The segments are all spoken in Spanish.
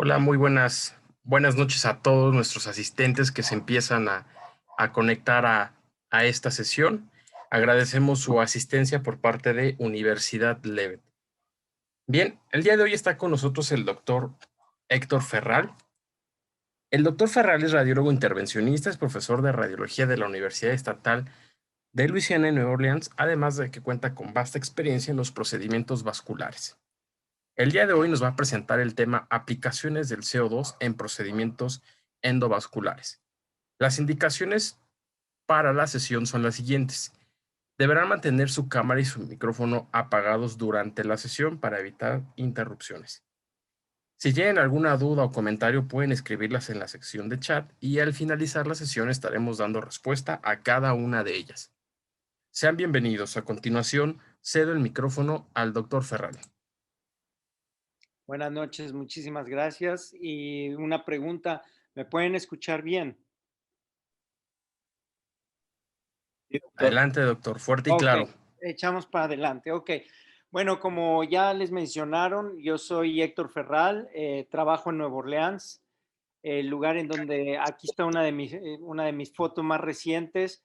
Hola, muy buenas noches a todos nuestros asistentes que se empiezan a conectar a esta sesión. Agradecemos su asistencia por parte de Universidad Levet. Bien, el día de hoy está con nosotros el doctor Héctor Ferral. El doctor Ferral es radiólogo intervencionista, es profesor de radiología de la Universidad Estatal de Luisiana en Nueva Orleans, además de que cuenta con vasta experiencia en los procedimientos vasculares. El día de hoy nos va a presentar el tema aplicaciones del CO2 en procedimientos endovasculares. Las indicaciones para la sesión son las siguientes. Deberán mantener su cámara y su micrófono apagados durante la sesión para evitar interrupciones. Si tienen alguna duda o comentario, pueden escribirlas en la sección de chat y al finalizar la sesión estaremos dando respuesta a cada una de ellas. Sean bienvenidos. A continuación, cedo el micrófono al doctor Ferrari. Buenas noches, muchísimas gracias. Y una pregunta, ¿me pueden escuchar bien? Sí, doctor. Adelante, doctor. Fuerte y Ok, claro. echamos para adelante. Ok. Bueno, como ya les mencionaron, yo soy Héctor Ferral, trabajo en Nueva Orleans, el lugar en donde aquí está una de mis fotos más recientes.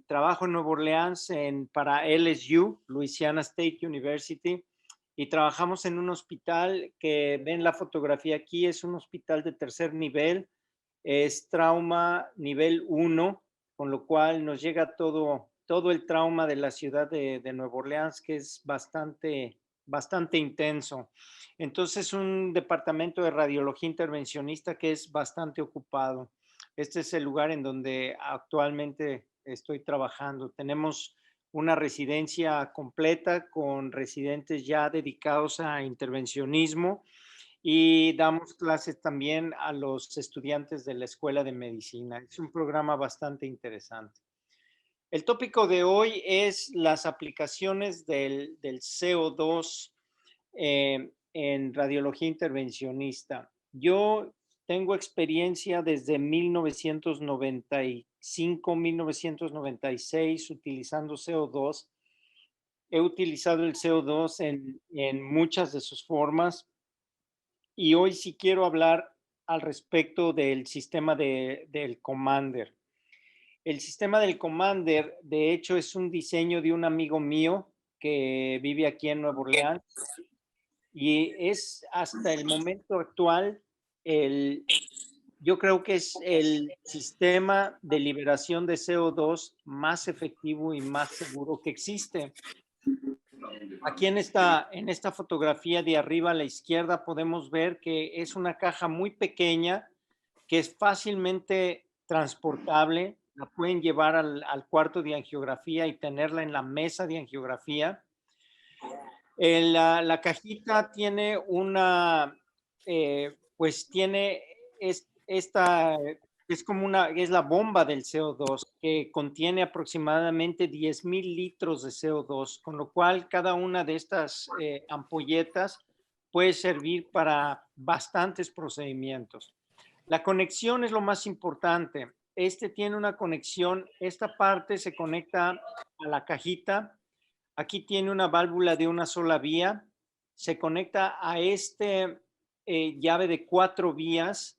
Trabajo en Nueva Orleans para LSU, Louisiana State University, y trabajamos en un hospital que ven la fotografía aquí, es un hospital de tercer nivel, es trauma nivel 1, con lo cual nos llega todo el trauma de la ciudad de Nueva Orleans, que es bastante intenso. Entonces, un departamento de radiología intervencionista que es bastante ocupado. Este es el lugar en donde actualmente estoy trabajando. Tenemos una residencia completa con residentes ya dedicados a intervencionismo y damos clases también a los estudiantes de la Escuela de Medicina. Es un programa bastante interesante. El tópico de hoy es las aplicaciones del CO2 en radiología intervencionista. Yo tengo experiencia desde 1995, 1996 utilizando CO2. He utilizado el CO2 en muchas de sus formas y hoy sí quiero hablar al respecto del sistema del Commander. El sistema del Commander, de hecho, es un diseño de un amigo mío que vive aquí en Nueva Orleans y es hasta el momento actual yo creo que es el sistema de liberación de CO2 más efectivo y más seguro que existe. Aquí en esta fotografía de arriba a la izquierda podemos ver que es una caja muy pequeña que es fácilmente transportable. La pueden llevar al cuarto de angiografía y tenerla en la mesa de angiografía. La cajita tiene pues tiene esta, es la bomba del CO2 que contiene aproximadamente 10,000 litros de CO2, con lo cual cada una de estas ampolletas puede servir para bastantes procedimientos. La conexión es lo más importante. Este tiene una conexión, esta parte se conecta a la cajita. Aquí tiene una válvula de una sola vía, se conecta a llave de 4 vías,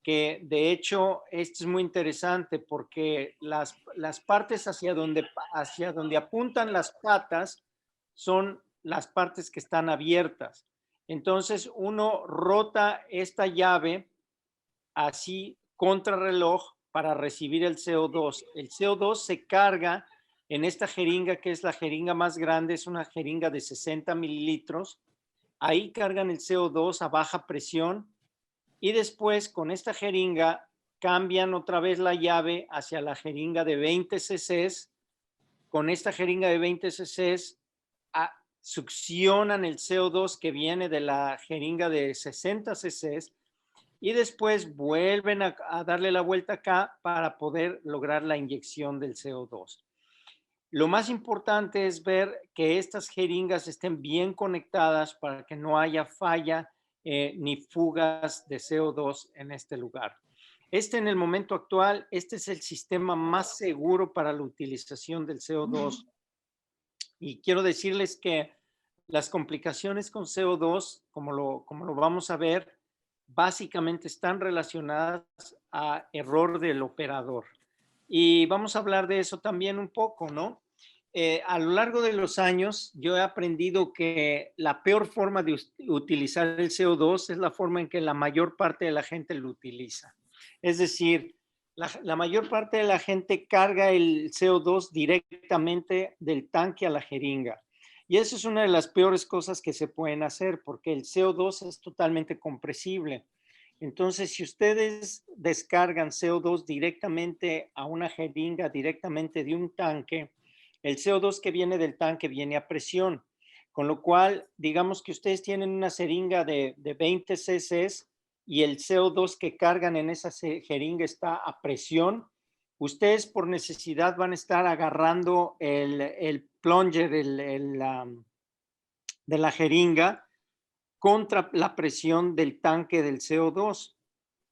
que de hecho este es muy interesante porque las partes hacia donde apuntan las patas son las partes que están abiertas. Entonces uno rota esta llave así contrarreloj para recibir el CO2. El CO2 se carga en esta jeringa, que es la jeringa más grande, es una jeringa de 60 mililitros. Ahí cargan el CO2 a baja presión y después con esta jeringa cambian otra vez la llave hacia la jeringa de 20 cc. Con esta jeringa de 20 cc succionan el CO2 que viene de la jeringa de 60 cc y después vuelven a darle la vuelta acá para poder lograr la inyección del CO2. Lo más importante es ver que estas jeringas estén bien conectadas para que no haya falla ni fugas de CO2 en este lugar. En el momento actual, este es el sistema más seguro para la utilización del CO2. Y quiero decirles que las complicaciones con CO2, como lo vamos a ver, básicamente están relacionadas a error del operador. Y vamos a hablar de eso también un poco, ¿no? A lo largo de los años, yo he aprendido que la peor forma de utilizar el CO2 es la forma en que la mayor parte de la gente lo utiliza. Es decir, la mayor parte de la gente carga el CO2 directamente del tanque a la jeringa. Y eso es una de las peores cosas que se pueden hacer, porque el CO2 es totalmente compresible. Entonces, si ustedes descargan CO2 directamente a una jeringa, directamente de un tanque, el CO2 que viene del tanque viene a presión. Con lo cual, digamos que ustedes tienen una jeringa de 20 cc y el CO2 que cargan en esa jeringa está a presión. Ustedes por necesidad van a estar agarrando el plunger de la jeringa contra la presión del tanque del CO2.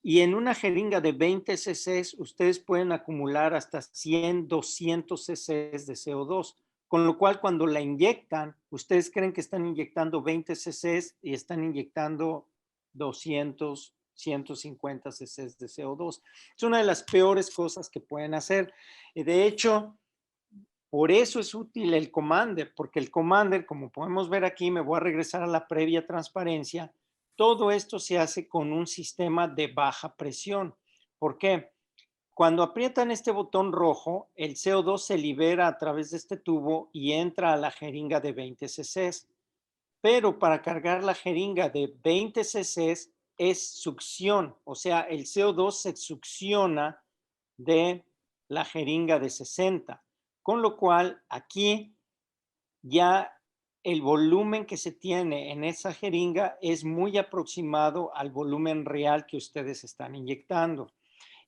Y en una jeringa de 20 cc, ustedes pueden acumular hasta 100, 200 cc de CO2. Con lo cual, cuando la inyectan, ustedes creen que están inyectando 20 cc y están inyectando 200, 150 cc de CO2. Es una de las peores cosas que pueden hacer. De hecho, por eso es útil el Commander, porque el Commander, como podemos ver aquí, me voy a regresar a la previa transparencia, todo esto se hace con un sistema de baja presión. ¿Por qué? Cuando aprietan este botón rojo, el CO2 se libera a través de este tubo y entra a la jeringa de 20 cc. Pero para cargar la jeringa de 20 cc es succión, o sea, el CO2 se succiona de la jeringa de 60. Con lo cual, aquí ya el volumen que se tiene en esa jeringa es muy aproximado al volumen real que ustedes están inyectando.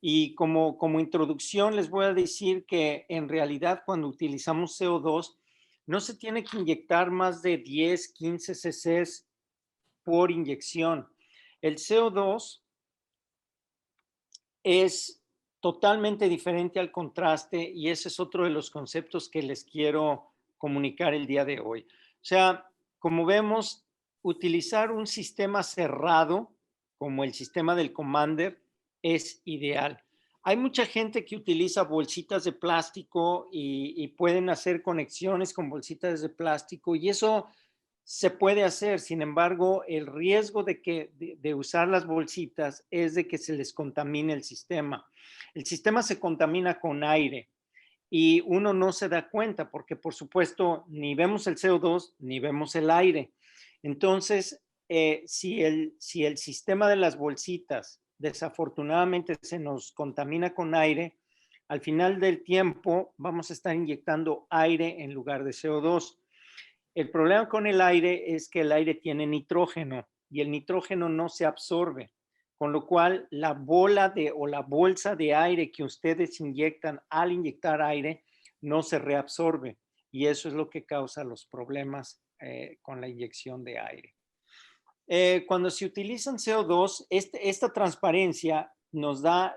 Y como introducción les voy a decir que en realidad cuando utilizamos CO2 no se tiene que inyectar más de 10, 15 cc por inyección. El CO2 es totalmente diferente al contraste y ese es otro de los conceptos que les quiero comunicar el día de hoy. O sea, como vemos, utilizar un sistema cerrado como el sistema del Commander es ideal. Hay mucha gente que utiliza bolsitas de plástico y pueden hacer conexiones con bolsitas de plástico y eso se puede hacer. Sin embargo, el riesgo de usar las bolsitas es de que se les contamine el sistema. El sistema se contamina con aire y uno no se da cuenta porque, por supuesto, ni vemos el CO2 ni vemos el aire. Entonces, si el sistema de las bolsitas desafortunadamente se nos contamina con aire, al final del tiempo vamos a estar inyectando aire en lugar de CO2. El problema con el aire es que el aire tiene nitrógeno y el nitrógeno no se absorbe, con lo cual la bola o la bolsa de aire que ustedes inyectan al inyectar aire no se reabsorbe y eso es lo que causa los problemas con la inyección de aire. Cuando se utilizan CO2, esta transparencia nos da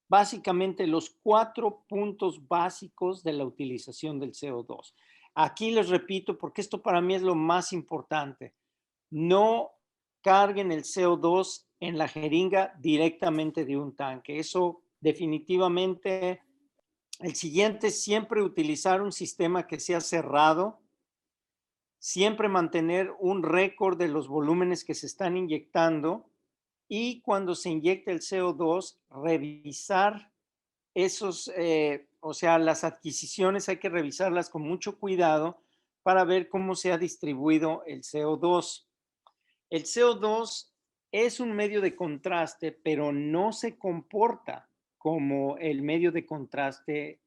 básicamente los 4 puntos básicos de la utilización del CO2. Aquí les repito, porque esto para mí es lo más importante. No carguen el CO2 en la jeringa directamente de un tanque. Eso definitivamente. El siguiente es siempre utilizar un sistema que sea cerrado, siempre mantener un récord de los volúmenes que se están inyectando y cuando se inyecta el CO2, revisar o sea, las adquisiciones hay que revisarlas con mucho cuidado para ver cómo se ha distribuido el CO2. El CO2 es un medio de contraste, pero no se comporta como el medio de contraste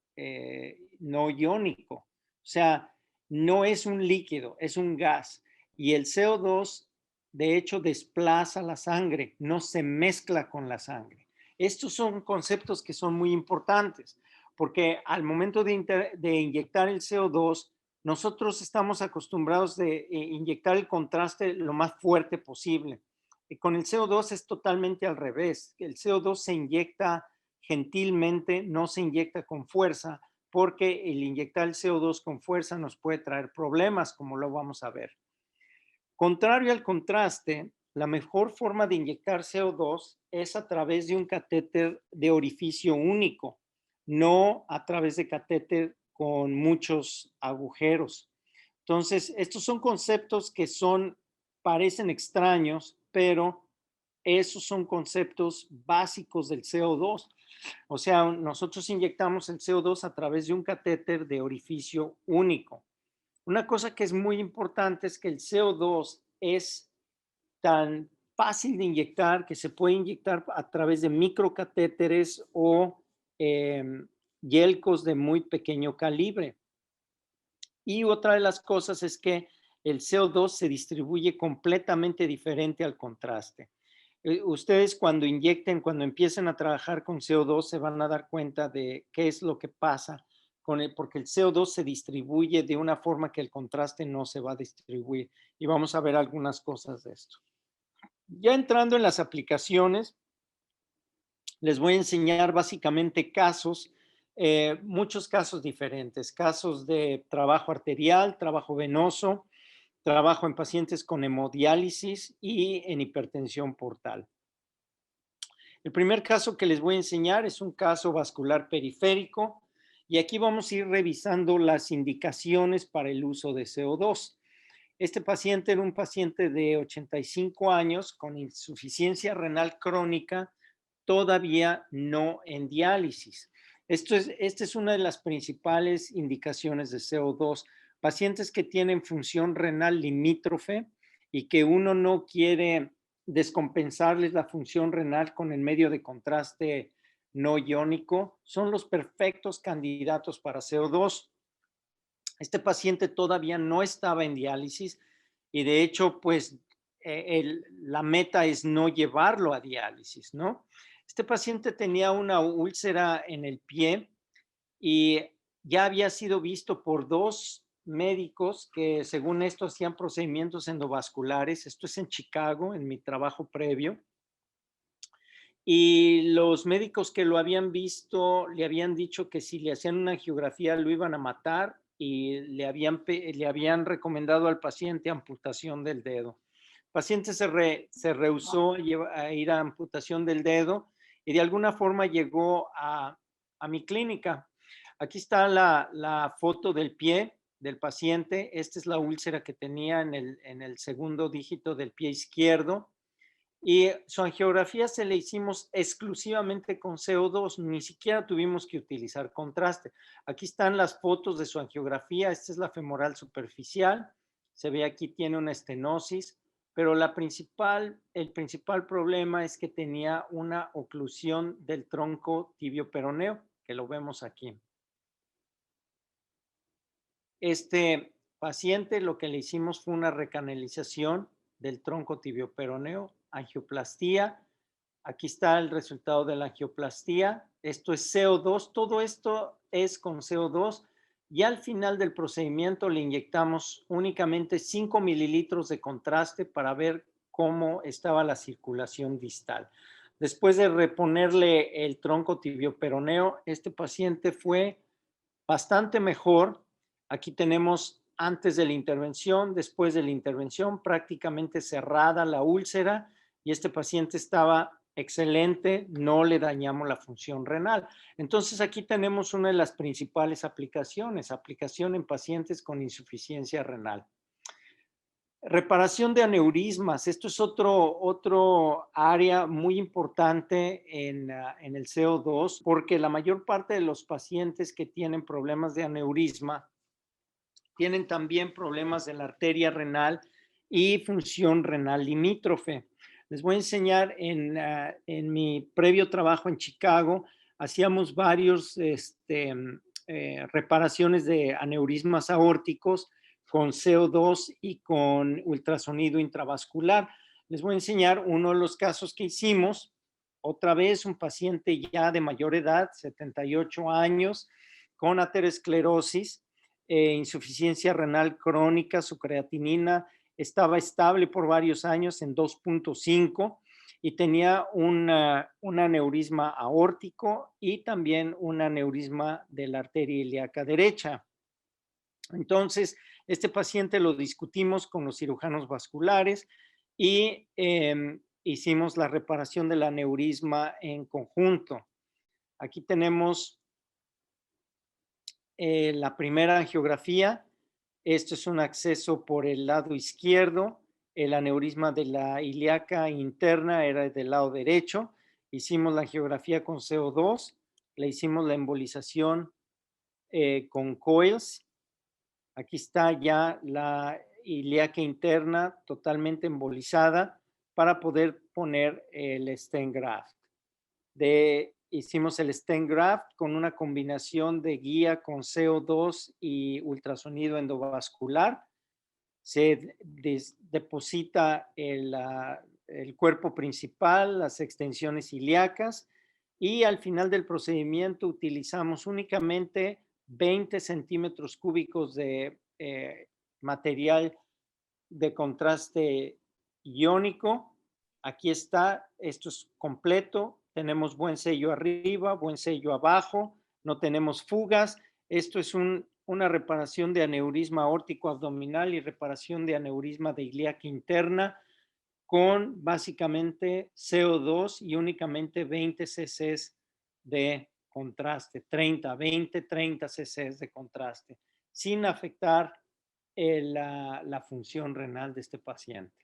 no iónico. O sea, no es un líquido, es un gas. Y el CO2, de hecho, desplaza la sangre, no se mezcla con la sangre. Estos son conceptos que son muy importantes, porque al momento de inyectar el CO2, nosotros estamos acostumbrados de inyectar el contraste lo más fuerte posible. Y con el CO2 es totalmente al revés. El CO2 se inyecta gentilmente, no se inyecta con fuerza, porque el inyectar el CO2 con fuerza nos puede traer problemas, como lo vamos a ver. Contrario al contraste, la mejor forma de inyectar CO2 es a través de un catéter de orificio único, no a través de catéter con muchos agujeros. Entonces, estos son conceptos que parecen extraños, pero esos son conceptos básicos del CO2. O sea, nosotros inyectamos el CO2 a través de un catéter de orificio único. Una cosa que es muy importante es que el CO2 es tan fácil de inyectar que se puede inyectar a través de microcatéteres o yelcos de muy pequeño calibre. Y otra de las cosas es que el CO2 se distribuye completamente diferente al contraste. Ustedes cuando inyecten, cuando empiecen a trabajar con CO2, se van a dar cuenta de qué es lo que pasa porque el CO2 se distribuye de una forma que el contraste no se va a distribuir. Y vamos a ver algunas cosas de esto. Ya entrando en las aplicaciones, les voy a enseñar básicamente casos, muchos casos diferentes, casos de trabajo arterial, trabajo venoso, trabajo en pacientes con hemodiálisis y en hipertensión portal. El primer caso que les voy a enseñar es un caso vascular periférico y aquí vamos a ir revisando las indicaciones para el uso de CO2. Este paciente era un paciente de 85 años con insuficiencia renal crónica, todavía no en diálisis. Esta es una de las principales indicaciones de CO2. Pacientes que tienen función renal limítrofe y que uno no quiere descompensarles la función renal con el medio de contraste no iónico, son los perfectos candidatos para CO2. Este paciente todavía no estaba en diálisis y de hecho, pues la meta es no llevarlo a diálisis, ¿no? Este paciente tenía una úlcera en el pie y ya había sido visto por dos médicos que según esto hacían procedimientos endovasculares. Esto es en Chicago, en mi trabajo previo. Y los médicos que lo habían visto le habían dicho que si le hacían una angiografía lo iban a matar y le habían recomendado al paciente amputación del dedo. El paciente se rehusó a ir a amputación del dedo y de alguna forma llegó a mi clínica. Aquí está la foto del pie del paciente. Esta es la úlcera que tenía en el segundo dígito del pie izquierdo. Y su angiografía se le hicimos exclusivamente con CO2, ni siquiera tuvimos que utilizar contraste. Aquí están las fotos de su angiografía, esta es la femoral superficial, se ve aquí tiene una estenosis, pero el principal problema es que tenía una oclusión del tronco tibio-peroneo, que lo vemos aquí. Este paciente lo que le hicimos fue una recanalización del tronco tibio-peroneo, angioplastía. Aquí está el resultado de la angioplastía. Esto es CO2, todo esto es con CO2 y al final del procedimiento le inyectamos únicamente 5 mililitros de contraste para ver cómo estaba la circulación distal. Después de reponerle el tronco tibio-peroneo, este paciente fue bastante mejor. Aquí tenemos antes de la intervención, después de la intervención, prácticamente cerrada la úlcera y este paciente estaba excelente, no le dañamos la función renal. Entonces aquí tenemos una de las principales aplicaciones, aplicación en pacientes con insuficiencia renal. Reparación de aneurismas, esto es otro área muy importante en el CO2 porque la mayor parte de los pacientes que tienen problemas de aneurisma tienen también problemas de la arteria renal y función renal limítrofe. Les voy a enseñar en mi previo trabajo en Chicago, hacíamos varios reparaciones de aneurismas aórticos con CO2 y con ultrasonido intravascular. Les voy a enseñar uno de los casos que hicimos. Otra vez un paciente ya de mayor edad, 78 años, con aterosclerosis, insuficiencia renal crónica, su creatinina estaba estable por varios años en 2.5 y tenía un aneurisma aórtico y también un aneurisma de la arteria ilíaca derecha. Entonces, este paciente lo discutimos con los cirujanos vasculares y hicimos la reparación del aneurisma en conjunto. Aquí tenemos la primera angiografía. Esto es un acceso por el lado izquierdo. El aneurisma de la ilíaca interna era del lado derecho. Hicimos la angiografía con CO2. Le hicimos la embolización con coils. Aquí está ya la ilíaca interna totalmente embolizada para poder poner el stent graft. Hicimos el stent graft con una combinación de guía con CO2 y ultrasonido endovascular. Se deposita el cuerpo principal, las extensiones ilíacas, y al final del procedimiento utilizamos únicamente 20 centímetros cúbicos de material de contraste iónico. Aquí está, esto es completo, tenemos buen sello arriba, buen sello abajo, no tenemos fugas. Esto es una reparación de aneurisma aórtico abdominal y reparación de aneurisma de ilíaca interna con básicamente CO2 y únicamente 20 cc de contraste, 30 cc de contraste, sin afectar la función renal de este paciente.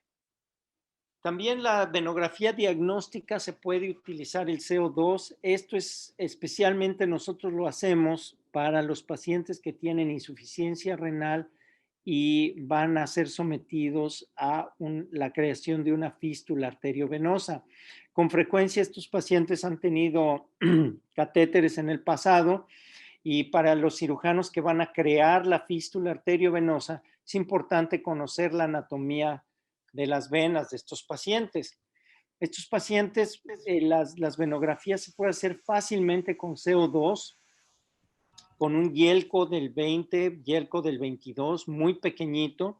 También la venografía diagnóstica se puede utilizar el CO2. Esto es especialmente nosotros lo hacemos para los pacientes que tienen insuficiencia renal y van a ser sometidos a la creación de una fístula arteriovenosa. Con frecuencia estos pacientes han tenido catéteres en el pasado y para los cirujanos que van a crear la fístula arteriovenosa es importante conocer la anatomía de las venas de estos pacientes. Estos pacientes, las venografías se pueden hacer fácilmente con CO2, con un Yelco del 20, Yelco del 22, muy pequeñito,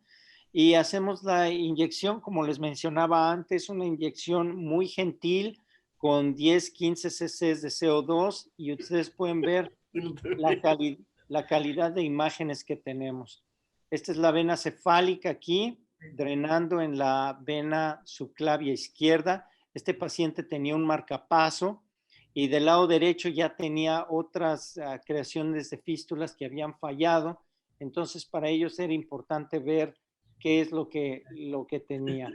y hacemos la inyección, como les mencionaba antes, una inyección muy gentil con 10, 15 cc de CO2, y ustedes pueden ver la calidad de imágenes que tenemos. Esta es la vena cefálica aquí, drenando en la vena subclavia izquierda. Este paciente tenía un marcapaso y del lado derecho ya tenía otras creaciones de fístulas que habían fallado. Entonces, para ellos era importante ver qué es lo que tenía.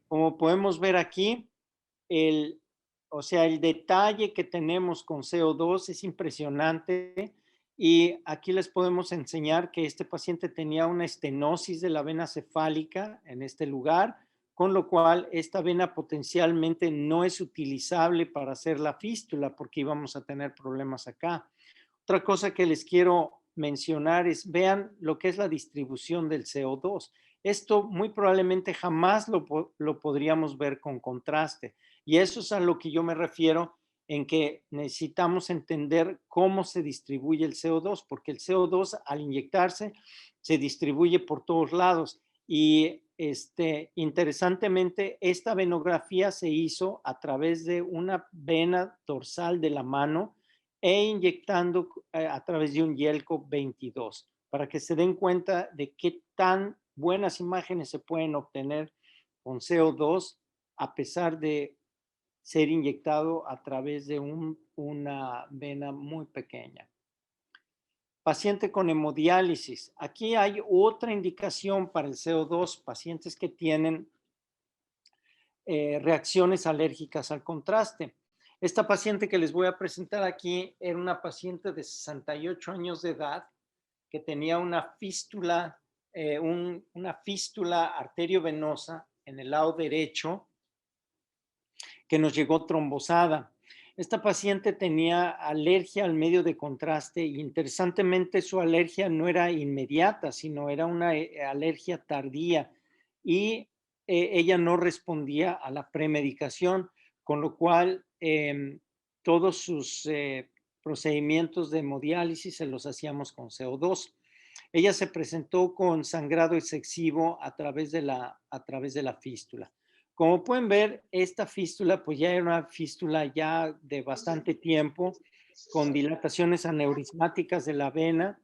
Como podemos ver aquí, el detalle que tenemos con CO2 es impresionante, y aquí les podemos enseñar que este paciente tenía una estenosis de la vena cefálica en este lugar, con lo cual esta vena potencialmente no es utilizable para hacer la fístula porque íbamos a tener problemas acá. Otra cosa que les quiero mencionar es, vean lo que es la distribución del CO2. Esto muy probablemente jamás lo podríamos ver con contraste. Y eso es a lo que yo me refiero en que necesitamos entender cómo se distribuye el CO2, porque el CO2 al inyectarse se distribuye por todos lados. Y interesantemente, esta venografía se hizo a través de una vena dorsal de la mano e inyectando a través de un Yelco 22, para que se den cuenta de qué tan buenas imágenes se pueden obtener con CO2 a pesar de ser inyectado a través de una vena muy pequeña. Paciente con hemodiálisis. Aquí hay otra indicación para el CO2, pacientes que tienen reacciones alérgicas al contraste. Esta paciente que les voy a presentar aquí era una paciente de 68 años de edad que tenía una fístula arteriovenosa en el lado derecho que nos llegó trombosada. Esta paciente tenía alergia al medio de contraste y interesantemente su alergia no era inmediata, sino era una alergia tardía, y ella no respondía a la premedicación, con lo cual todos sus procedimientos de hemodiálisis se los hacíamos con CO2. Ella se presentó con sangrado excesivo a través de la fístula. Como pueden ver, esta fístula pues ya era una fístula ya de bastante tiempo, con dilataciones aneurismáticas de la vena,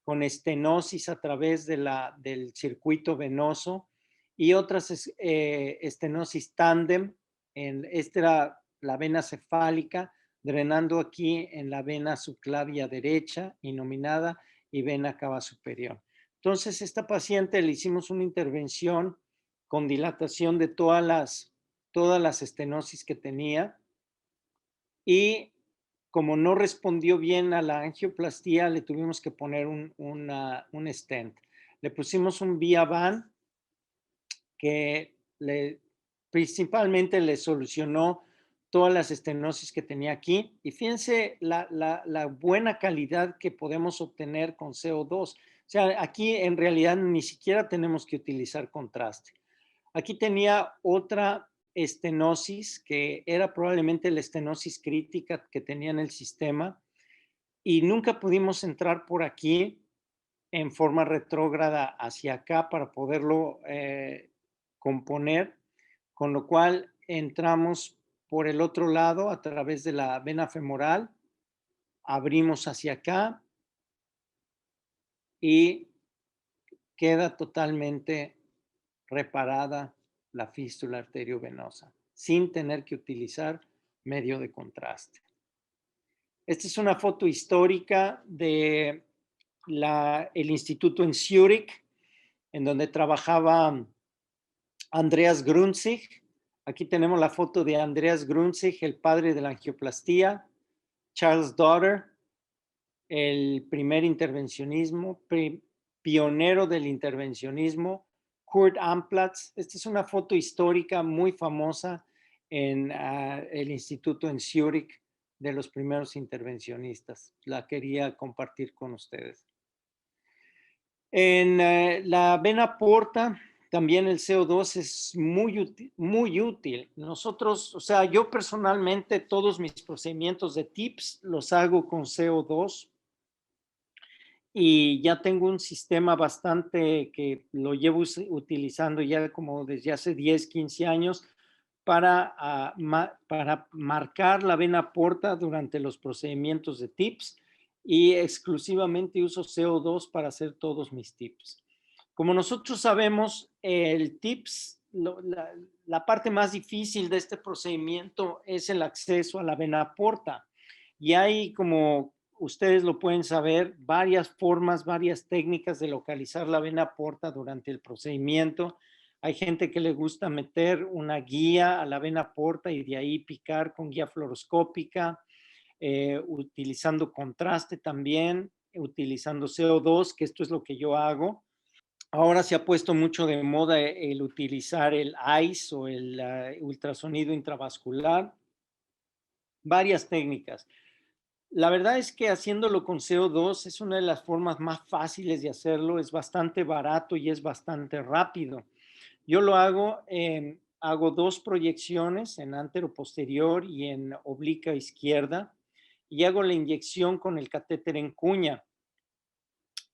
con estenosis a través del circuito venoso, y otras estenosis tándem. Esta era la vena cefálica, drenando aquí en la vena subclavia derecha, innominada, y vena cava superior. Entonces, esta paciente le hicimos una intervención con dilatación de todas las estenosis que tenía, y como no respondió bien a la angioplastía, le tuvimos que poner un stent. Le pusimos un Viavan que principalmente le solucionó todas las estenosis que tenía aquí. Y fíjense la buena calidad que podemos obtener con CO2. O sea, aquí en realidad ni siquiera tenemos que utilizar contraste. Aquí tenía otra estenosis que era probablemente la estenosis crítica que tenía en el sistema, y nunca pudimos entrar por aquí en forma retrógrada hacia acá para poderlo componer, con lo cual entramos por el otro lado a través de la vena femoral, abrimos hacia acá y queda totalmente reparada la fístula arteriovenosa sin tener que utilizar medio de contraste. Esta es una foto histórica de el instituto en Zúrich, en donde trabajaba Andreas Grunzig. Aquí tenemos la foto de Andreas Grunzig, el padre de la angioplastía. Charles Dotter, el primer intervencionismo, pionero del intervencionismo. Kurt Amplatz. Esta es una foto histórica muy famosa en el instituto en Zúrich de los primeros intervencionistas. La quería compartir con ustedes. En la vena porta, también el CO2 es muy útil. Nosotros, o sea, yo personalmente todos mis procedimientos de TIPS los hago con CO2, y ya tengo un sistema bastante que lo llevo utilizando ya como desde hace 10, 15 años para marcar la vena porta durante los procedimientos de TIPS, y exclusivamente uso CO2 para hacer todos mis TIPS. Como nosotros sabemos, el TIPS, la parte más difícil de este procedimiento es el acceso a la vena porta. Y hay, como ustedes lo pueden saber, varias formas, varias técnicas de localizar la vena porta durante el procedimiento. Hay gente que le gusta meter una guía a la vena porta y de ahí picar con guía fluoroscópica, utilizando contraste también, utilizando CO2, que esto es lo que yo hago. Ahora se ha puesto mucho de moda el utilizar el ICE o el ultrasonido intravascular. Varias técnicas. La verdad es que haciéndolo con CO2 es una de las formas más fáciles de hacerlo, es bastante barato y es bastante rápido. Yo lo hago, hago 2 proyecciones en anteroposterior y en obliqua izquierda, y hago la inyección con el catéter en cuña.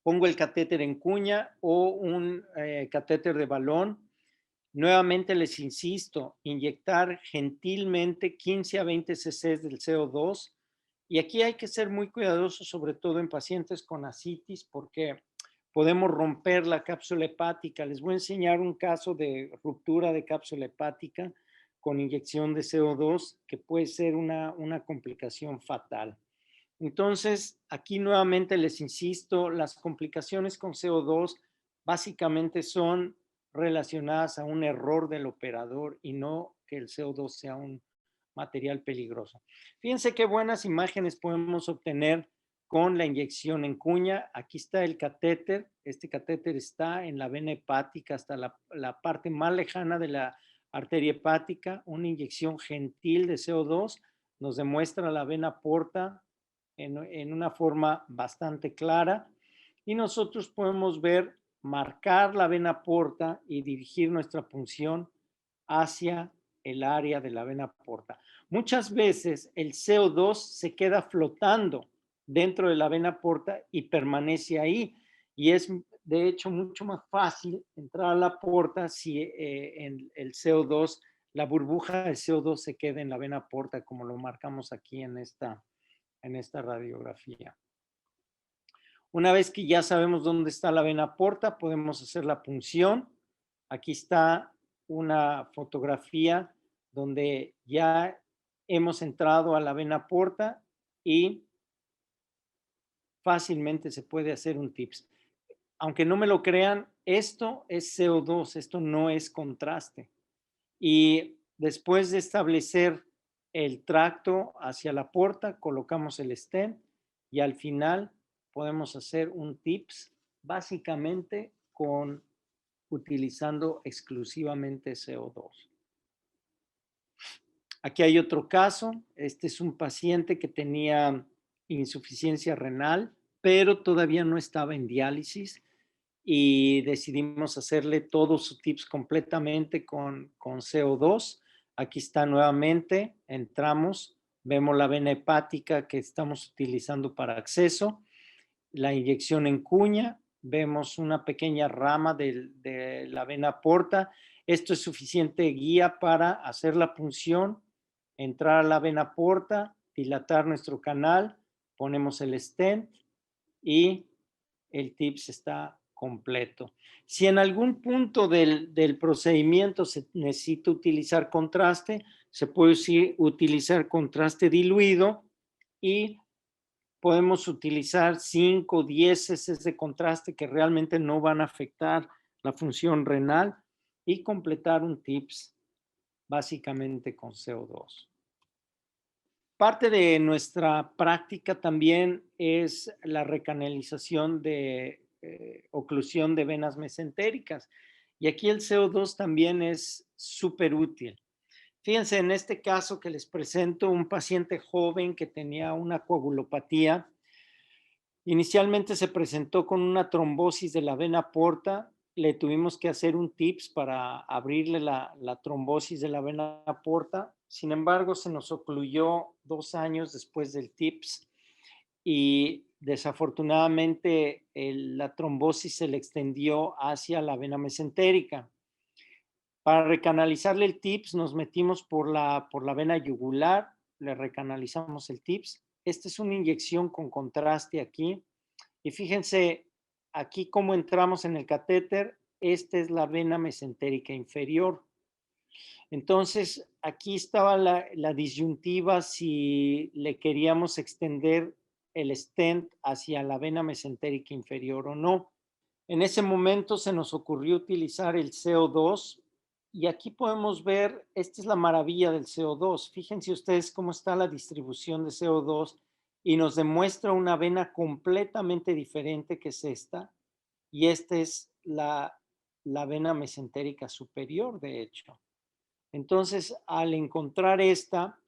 Pongo el catéter en cuña o un catéter de balón. Nuevamente les insisto, inyectar gentilmente 15 a 20 cc del CO2. Y aquí hay que ser muy cuidadosos, sobre todo en pacientes con ascitis, porque podemos romper la cápsula hepática. Les voy a enseñar un caso de ruptura de cápsula hepática con inyección de CO2, que puede ser una complicación fatal. Entonces, aquí nuevamente les insisto, las complicaciones con CO2 básicamente son relacionadas a un error del operador y no que el CO2 sea un material peligroso. Fíjense qué buenas imágenes podemos obtener con la inyección en cuña. Aquí está el catéter. Este catéter está en la vena hepática hasta la parte más lejana de la arteria hepática. Una inyección gentil de CO2 nos demuestra la vena porta en una forma bastante clara, y nosotros podemos ver, marcar la vena porta y dirigir nuestra punción hacia el área de la vena porta. Muchas veces el CO2 se queda flotando dentro de la vena porta y permanece ahí, y es de hecho mucho más fácil entrar a la porta si en el CO2, la burbuja de CO2 se queda en la vena porta, como lo marcamos aquí en esta radiografía. Una vez que ya sabemos dónde está la vena porta, podemos hacer la punción Aquí está una fotografía donde ya hemos entrado a la vena porta y fácilmente se puede hacer un TIPS. Aunque no me lo crean, esto es CO2, esto no es contraste. Y después de establecer el tracto hacia la porta, colocamos el stent y al final podemos hacer un TIPS básicamente utilizando exclusivamente CO2. Aquí hay otro caso. Este es un paciente que tenía insuficiencia renal, pero todavía no estaba en diálisis y decidimos hacerle todos sus tips completamente con CO2. Aquí está nuevamente, entramos, vemos la vena hepática que estamos utilizando para acceso, la inyección en cuña, vemos una pequeña rama de la vena porta. Esto es suficiente guía para hacer la punción, entrar a la vena porta, dilatar nuestro canal, ponemos el stent y el TIPS está completo. Si en algún punto del procedimiento se necesita utilizar contraste, se puede utilizar contraste diluido y podemos utilizar 5 o 10 heces de contraste que realmente no van a afectar la función renal y completar un TIPS básicamente con CO2. Parte de nuestra práctica también es la recanalización de oclusión de venas mesentéricas. Y aquí el CO2 también es súper útil. Fíjense, en este caso que les presento, un paciente joven que tenía una coagulopatía. Inicialmente se presentó con una trombosis de la vena porta. Le tuvimos que hacer un TIPS para abrirle la trombosis de la vena porta. Sin embargo, se nos ocluyó 2 años después del TIPS y desafortunadamente la trombosis se le extendió hacia la vena mesentérica. Para recanalizarle el TIPS nos metimos por la vena yugular, le recanalizamos el TIPS. Esta es una inyección con contraste aquí. Y fíjense aquí cómo entramos en el catéter. Esta es la vena mesentérica inferior. Entonces, aquí estaba la disyuntiva si le queríamos extender el stent hacia la vena mesentérica inferior o no. En ese momento se nos ocurrió utilizar el CO2 y aquí podemos ver, esta es la maravilla del CO2. Fíjense ustedes cómo está la distribución de CO2 y nos demuestra una vena completamente diferente que es esta. Y esta es la vena mesentérica superior, de hecho. Entonces, al encontrar esta,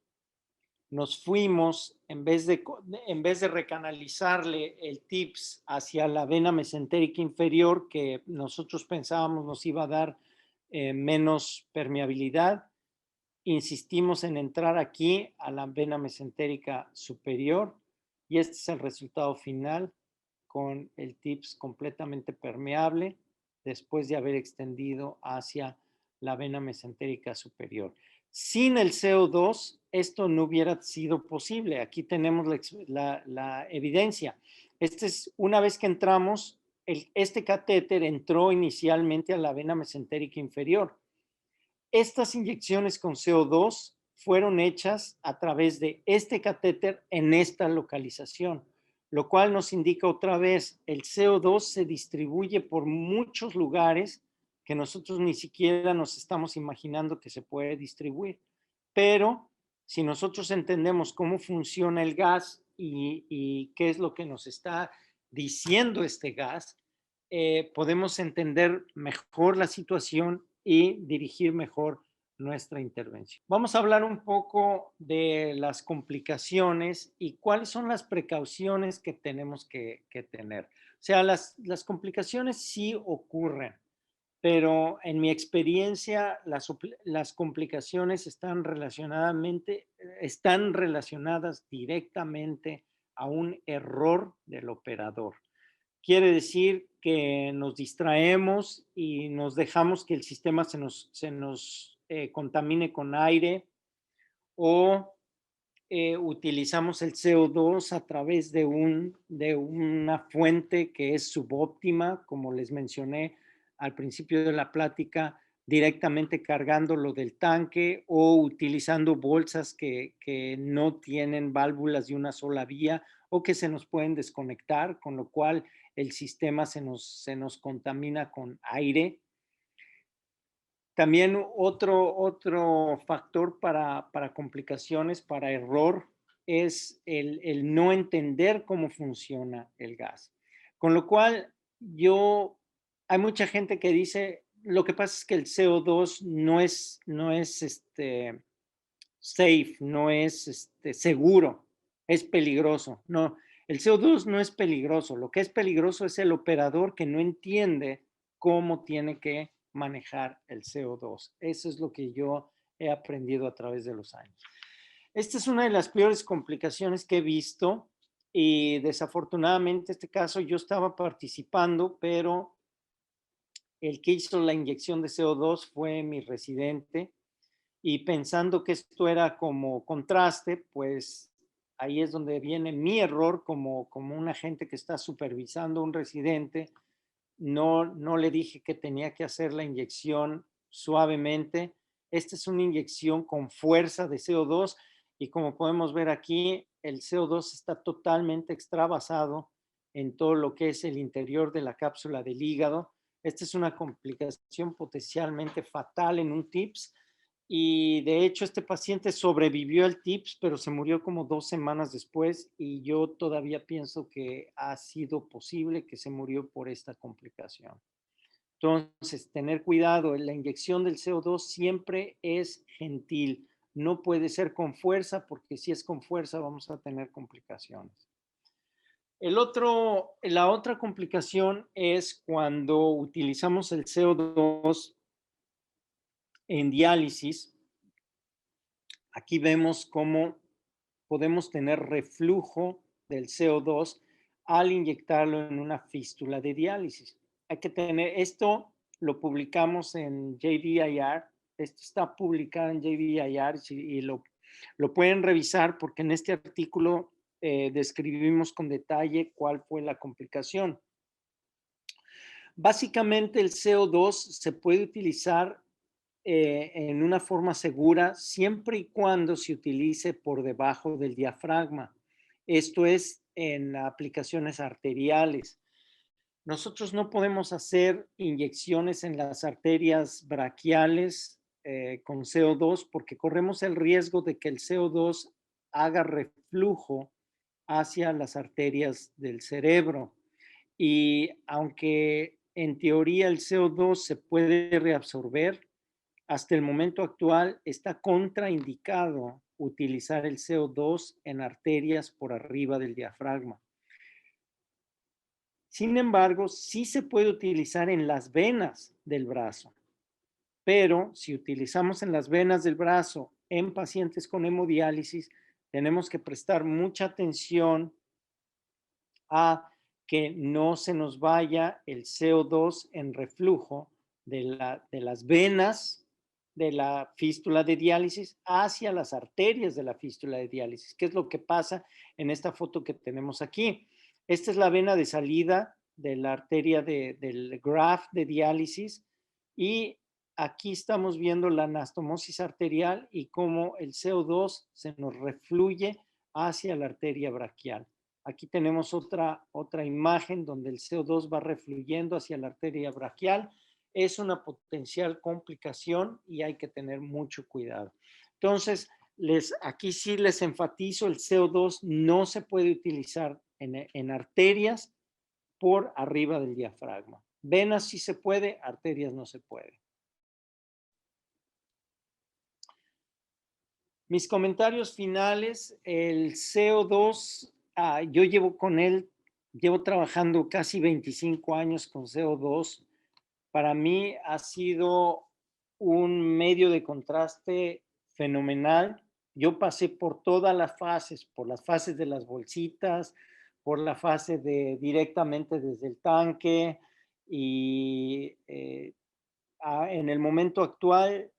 nos fuimos, en vez de recanalizarle el TIPS hacia la vena mesentérica inferior, que nosotros pensábamos nos iba a dar menos permeabilidad, insistimos en entrar aquí a la vena mesentérica superior y este es el resultado final con el TIPS completamente permeable después de haber extendido hacia la vena mesentérica superior. Sin el CO2, esto no hubiera sido posible. Aquí tenemos la evidencia. Una vez que entramos, este catéter entró inicialmente a la vena mesentérica inferior. Estas inyecciones con CO2 fueron hechas a través de este catéter en esta localización, lo cual nos indica otra vez, el CO2 se distribuye por muchos lugares que nosotros ni siquiera nos estamos imaginando que se puede distribuir. Pero si nosotros entendemos cómo funciona el gas y qué es lo que nos está diciendo este gas, podemos entender mejor la situación y dirigir mejor nuestra intervención. Vamos a hablar un poco de las complicaciones y cuáles son las precauciones que tenemos que tener. O sea, las complicaciones sí ocurren, pero en mi experiencia las complicaciones están relacionadas directamente a un error del operador. Quiere decir que nos distraemos y nos dejamos que el sistema se nos contamine con aire o utilizamos el CO2 a través de una fuente que es subóptima, como les mencioné al principio de la plática, directamente cargándolo del tanque o utilizando bolsas que no tienen válvulas de una sola vía o que se nos pueden desconectar, con lo cual el sistema se nos contamina con aire. También otro factor para complicaciones, para error, es el no entender cómo funciona el gas. Con lo cual, hay mucha gente que dice, lo que pasa es que el CO2 no es safe, no es seguro, es peligroso. No, el CO2 no es peligroso. Lo que es peligroso es el operador que no entiende cómo tiene que manejar el CO2. Eso es lo que yo he aprendido a través de los años. Esta es una de las peores complicaciones que he visto y desafortunadamente este caso yo estaba participando, pero el que hizo la inyección de CO2 fue mi residente y pensando que esto era como contraste, pues ahí es donde viene mi error como un agente que está supervisando a un residente. No le dije que tenía que hacer la inyección suavemente. Esta es una inyección con fuerza de CO2 y como podemos ver aquí, el CO2 está totalmente extravasado en todo lo que es el interior de la cápsula del hígado. Esta es una complicación potencialmente fatal en un TIPS y de hecho este paciente sobrevivió al TIPS, pero se murió como 2 semanas después y yo todavía pienso que ha sido posible que se murió por esta complicación. Entonces, tener cuidado, la inyección del CO2 siempre es gentil, no puede ser con fuerza porque si es con fuerza vamos a tener complicaciones. La otra complicación es cuando utilizamos el CO2 en diálisis. Aquí vemos cómo podemos tener reflujo del CO2 al inyectarlo en una fístula de diálisis. Hay que tener esto, lo publicamos en JVIR, esto está publicado en JVIR y lo pueden revisar porque en este artículo describimos con detalle cuál fue la complicación. Básicamente el CO2 se puede utilizar en una forma segura siempre y cuando se utilice por debajo del diafragma. Esto es en aplicaciones arteriales. Nosotros no podemos hacer inyecciones en las arterias braquiales con CO2 porque corremos el riesgo de que el CO2 haga reflujo hacia las arterias del cerebro. Y aunque en teoría el CO2 se puede reabsorber, hasta el momento actual está contraindicado utilizar el CO2 en arterias por arriba del diafragma. Sin embargo, sí se puede utilizar en las venas del brazo, pero si utilizamos en las venas del brazo en pacientes con hemodiálisis, tenemos que prestar mucha atención a que no se nos vaya el CO2 en reflujo de las venas de la fístula de diálisis hacia las arterias de la fístula de diálisis. ¿Qué es lo que pasa en esta foto que tenemos aquí? Esta es la vena de salida de la arteria del graft de diálisis y aquí estamos viendo la anastomosis arterial y cómo el CO2 se nos refluye hacia la arteria braquial. Aquí tenemos otra imagen donde el CO2 va refluyendo hacia la arteria braquial. Es una potencial complicación y hay que tener mucho cuidado. Entonces, aquí sí les enfatizo, el CO2 no se puede utilizar en arterias por arriba del diafragma. Venas sí se puede, arterias no se puede. Mis comentarios finales, el CO2, yo llevo trabajando casi 25 años con CO2. Para mí ha sido un medio de contraste fenomenal. Yo pasé por todas las fases, por las fases de las bolsitas, por la fase de directamente desde el tanque y en el momento actual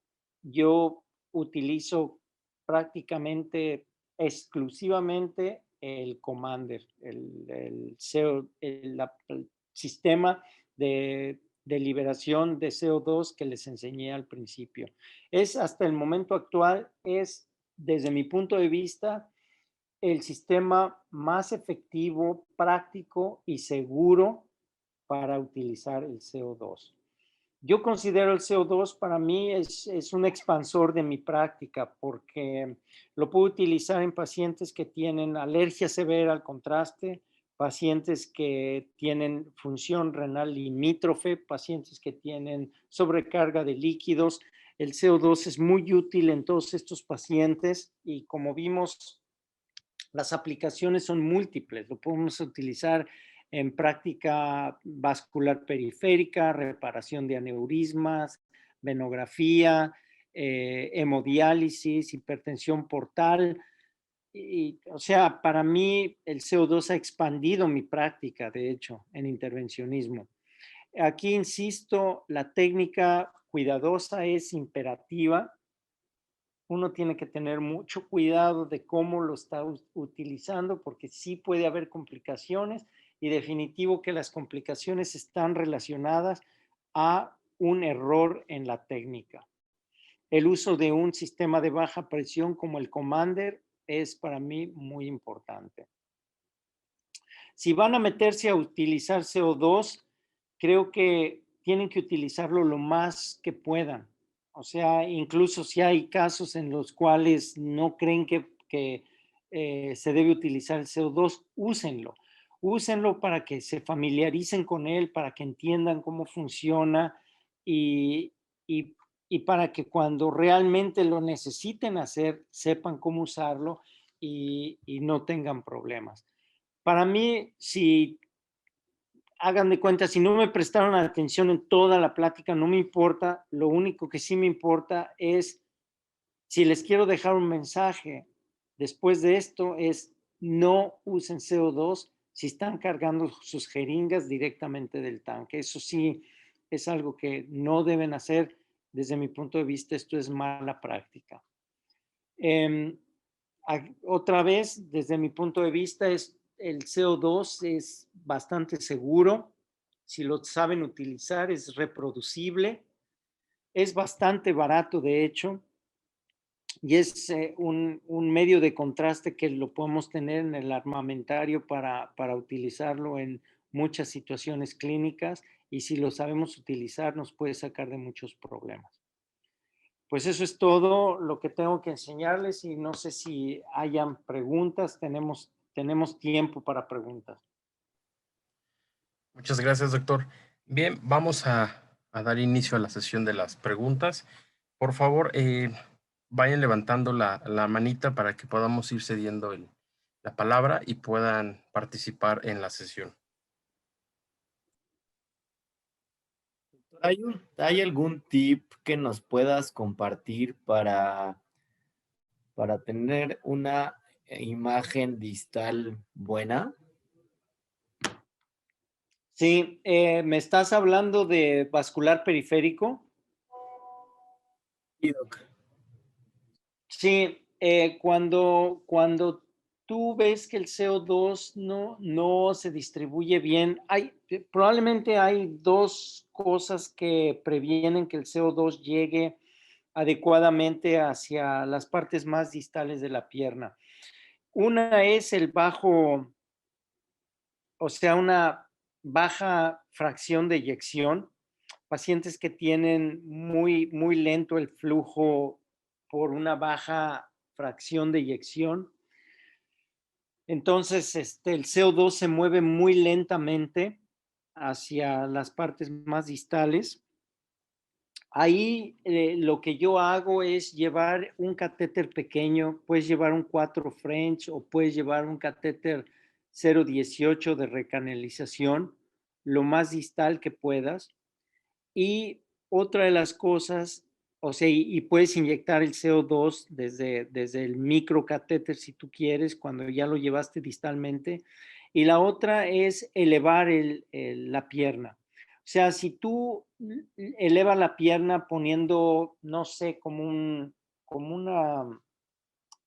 yo utilizo prácticamente exclusivamente el Commander, el sistema de de liberación de CO2 que les enseñé al principio. Es hasta el momento actual, es desde mi punto de vista, el sistema más efectivo, práctico y seguro para utilizar el CO2. Yo considero el CO2 para mí es un expansor de mi práctica porque lo puedo utilizar en pacientes que tienen alergia severa al contraste, pacientes que tienen función renal limítrofe, pacientes que tienen sobrecarga de líquidos. El CO2 es muy útil en todos estos pacientes y como vimos, las aplicaciones son múltiples. Lo podemos utilizar en práctica vascular periférica, reparación de aneurismas, venografía, hemodiálisis, hipertensión portal. Y, o sea, para mí el CO2 ha expandido mi práctica, de hecho, en intervencionismo. Aquí insisto, la técnica cuidadosa es imperativa. Uno tiene que tener mucho cuidado de cómo lo está utilizando porque sí puede haber complicaciones y definitivo que las complicaciones están relacionadas a un error en la técnica. El uso de un sistema de baja presión como el Commander es para mí muy importante. Si van a meterse a utilizar CO2, creo que tienen que utilizarlo lo más que puedan. O sea, incluso si hay casos en los cuales no creen que se debe utilizar el CO2, úsenlo. Úsenlo para que se familiaricen con él, para que entiendan cómo funciona y, y, y para que cuando realmente lo necesiten hacer, sepan cómo usarlo y no tengan problemas. Para mí, si hagan de cuenta, si no me prestaron atención en toda la plática, no me importa. Lo único que sí me importa es, si les quiero dejar un mensaje después de esto, es no usen CO2 si están cargando sus jeringas directamente del tanque. Eso sí es algo que no deben hacer. Desde mi punto de vista, esto es mala práctica. Eh, Otra vez, desde mi punto de vista, el CO2 es bastante seguro. Si lo saben utilizar, es reproducible. Es bastante barato, de hecho, y es un medio de contraste que lo podemos tener en el armamentario para utilizarlo en muchas situaciones clínicas y si lo sabemos utilizar nos puede sacar de muchos problemas. Pues eso es todo lo que tengo que enseñarles y no sé si hayan preguntas. Tenemos tiempo para preguntas. Muchas gracias, doctor. Bien, vamos a dar inicio a la sesión de las preguntas. Por favor, vayan levantando la manita para que podamos ir cediendo la palabra y puedan participar en la sesión. ¿Hay algún tip que nos puedas compartir para tener una imagen distal buena? Sí, ¿me estás hablando de vascular periférico? Sí, doc. Sí, cuando tú ves que el CO2 no se distribuye bien, probablemente hay dos cosas que previenen que el CO2 llegue adecuadamente hacia las partes más distales de la pierna. Una es el bajo, o sea, una baja fracción de eyección, pacientes que tienen muy lento el flujo por una baja fracción de eyección. Entonces, el CO2 se mueve muy lentamente hacia las partes más distales. Ahí lo que yo hago es llevar un catéter pequeño, puedes llevar un 4 French o puedes llevar un catéter 0,18 de recanalización, lo más distal que puedas. Y otra de las cosas, o sea, y puedes inyectar el CO2 desde el microcatéter si tú quieres, cuando ya lo llevaste distalmente. Y la otra es elevar la pierna. O sea, si tú elevas la pierna poniendo, no sé, como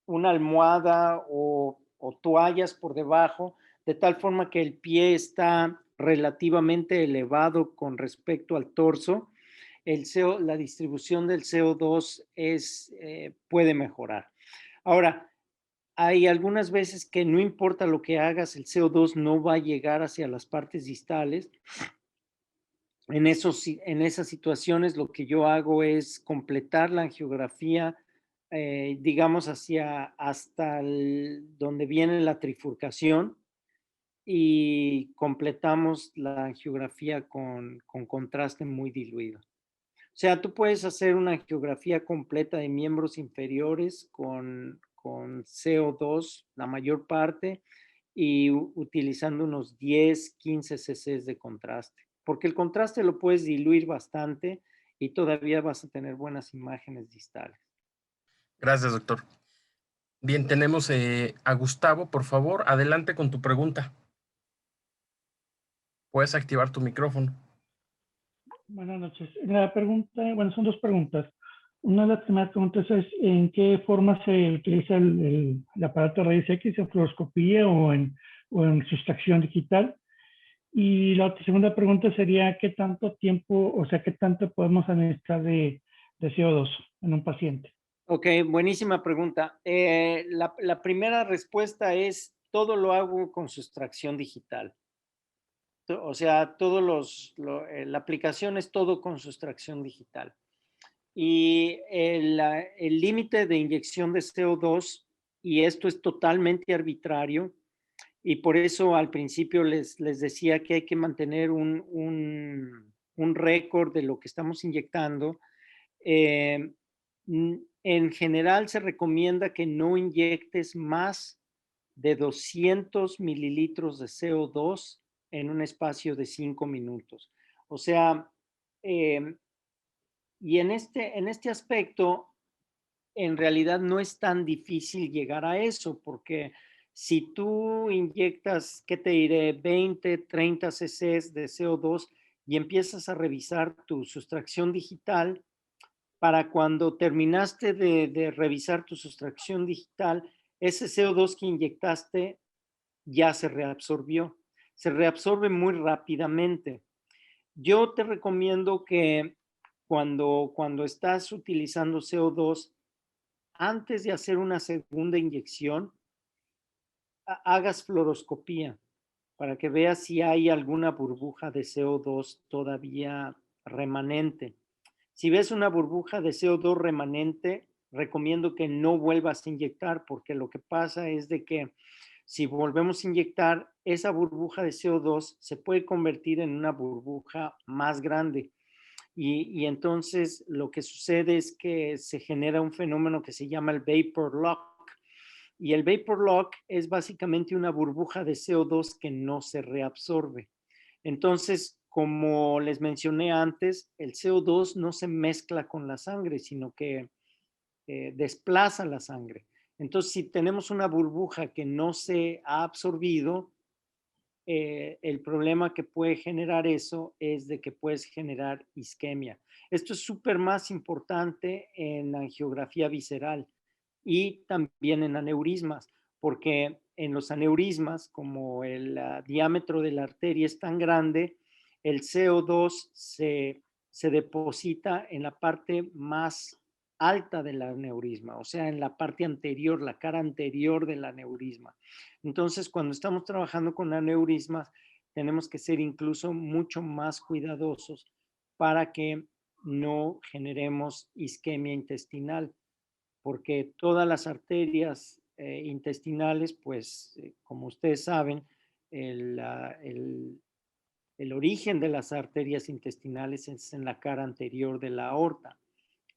una almohada o toallas por debajo, de tal forma que el pie está relativamente elevado con respecto al torso, la distribución del CO2 puede mejorar. Ahora, hay algunas veces que no importa lo que hagas, el CO2 no va a llegar hacia las partes distales. En esas situaciones lo que yo hago es completar la angiografía, digamos, hasta donde viene la trifurcación, y completamos la angiografía con contraste muy diluido. O sea, tú puedes hacer una angiografía completa de miembros inferiores con CO2, la mayor parte, y utilizando unos 10, 15 cc de contraste. Porque el contraste lo puedes diluir bastante y todavía vas a tener buenas imágenes distales. Gracias, doctor. Bien, tenemos a Gustavo. Por favor, adelante con tu pregunta. Puedes activar tu micrófono. Buenas noches. La pregunta, bueno, son dos preguntas. Una de las primeras preguntas es ¿en qué forma se utiliza el aparato de rayos X, en fluoroscopía o en sustracción digital? Y la segunda pregunta sería ¿qué tanto tiempo, o sea, qué tanto podemos administrar de CO2 en un paciente? Ok, buenísima pregunta. La primera respuesta es todo lo hago con sustracción digital. O sea, la aplicación es todo con sustracción digital. Y el límite de inyección de CO2, y esto es totalmente arbitrario, y por eso al principio les decía que hay que mantener un récord de lo que estamos inyectando. En general se recomienda que no inyectes más de 200 mililitros de CO2 en un espacio de 5 minutos. O sea, y en este aspecto, en realidad no es tan difícil llegar a eso, porque si tú inyectas, ¿qué te diré? 20, 30 cc de CO2 y empiezas a revisar tu sustracción digital, para cuando terminaste de revisar tu sustracción digital, ese CO2 que inyectaste ya se reabsorbió. Se reabsorbe muy rápidamente. Yo te recomiendo que cuando estás utilizando CO2, antes de hacer una segunda inyección, hagas fluoroscopía para que veas si hay alguna burbuja de CO2 todavía remanente. Si ves una burbuja de CO2 remanente, recomiendo que no vuelvas a inyectar, porque lo que pasa es de que si volvemos a inyectar, esa burbuja de CO2 se puede convertir en una burbuja más grande. Y entonces lo que sucede es que se genera un fenómeno que se llama el vapor lock. Y el vapor lock es básicamente una burbuja de CO2 que no se reabsorbe. Entonces, como les mencioné antes, el CO2 no se mezcla con la sangre, sino que desplaza la sangre. Entonces, si tenemos una burbuja que no se ha absorbido, el problema que puede generar eso es de que puedes generar isquemia. Esto es súper más importante en angiografía visceral y también en aneurismas, porque en los aneurismas, como el diámetro de la arteria es tan grande, el CO2 se deposita en la parte más alta del aneurisma, o sea, en la parte anterior, la cara anterior del aneurisma. Entonces, cuando estamos trabajando con aneurismas, tenemos que ser incluso mucho más cuidadosos para que no generemos isquemia intestinal, porque todas las arterias intestinales, pues, como ustedes saben, el, el origen de las arterias intestinales es en la cara anterior de la aorta.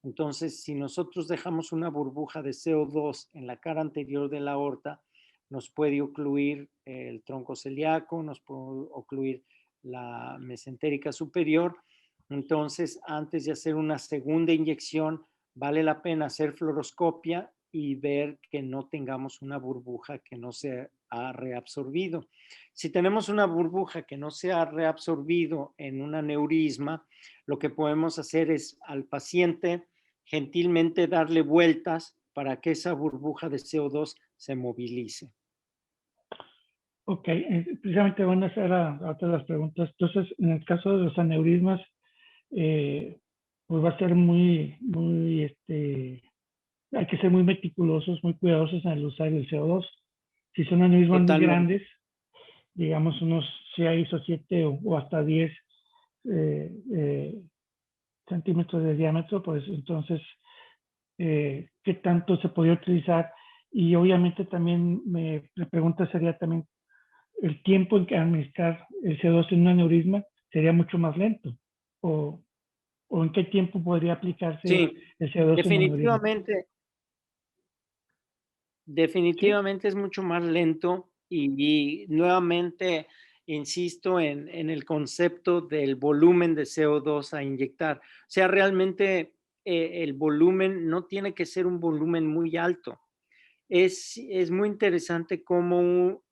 Entonces, si nosotros dejamos una burbuja de CO2 en la cara anterior de la aorta, nos puede ocluir el tronco celíaco, nos puede ocluir la mesentérica superior. Entonces, antes de hacer una segunda inyección, vale la pena hacer fluoroscopia y ver que no tengamos una burbuja que no se ha reabsorbido. Si tenemos una burbuja que no se ha reabsorbido en un aneurisma, lo que podemos hacer es al paciente gentilmente darle vueltas para que esa burbuja de CO2 se movilice. Ok, precisamente van a hacer a otras las preguntas. Entonces, en el caso de los aneurismas, pues va a ser hay que ser muy meticulosos, muy cuidadosos en el usar el CO2. Si son aneurismas muy Totalmente. grandes, digamos unos 6 o 7 o hasta 10 eh, eh, centímetros de diámetro, pues entonces, ¿qué tanto se podría utilizar? Y obviamente también la pregunta sería también, el tiempo en que administrar el CO2 en un aneurisma sería mucho más lento. O, o en qué tiempo podría aplicarse Sí, el CO2 en un aneurisma. definitivamente, ¿Sí? definitivamente es mucho más lento y nuevamente insisto en el concepto del volumen de CO2 a inyectar. O sea, realmente el volumen no tiene que ser un volumen muy alto. Es muy interesante cómo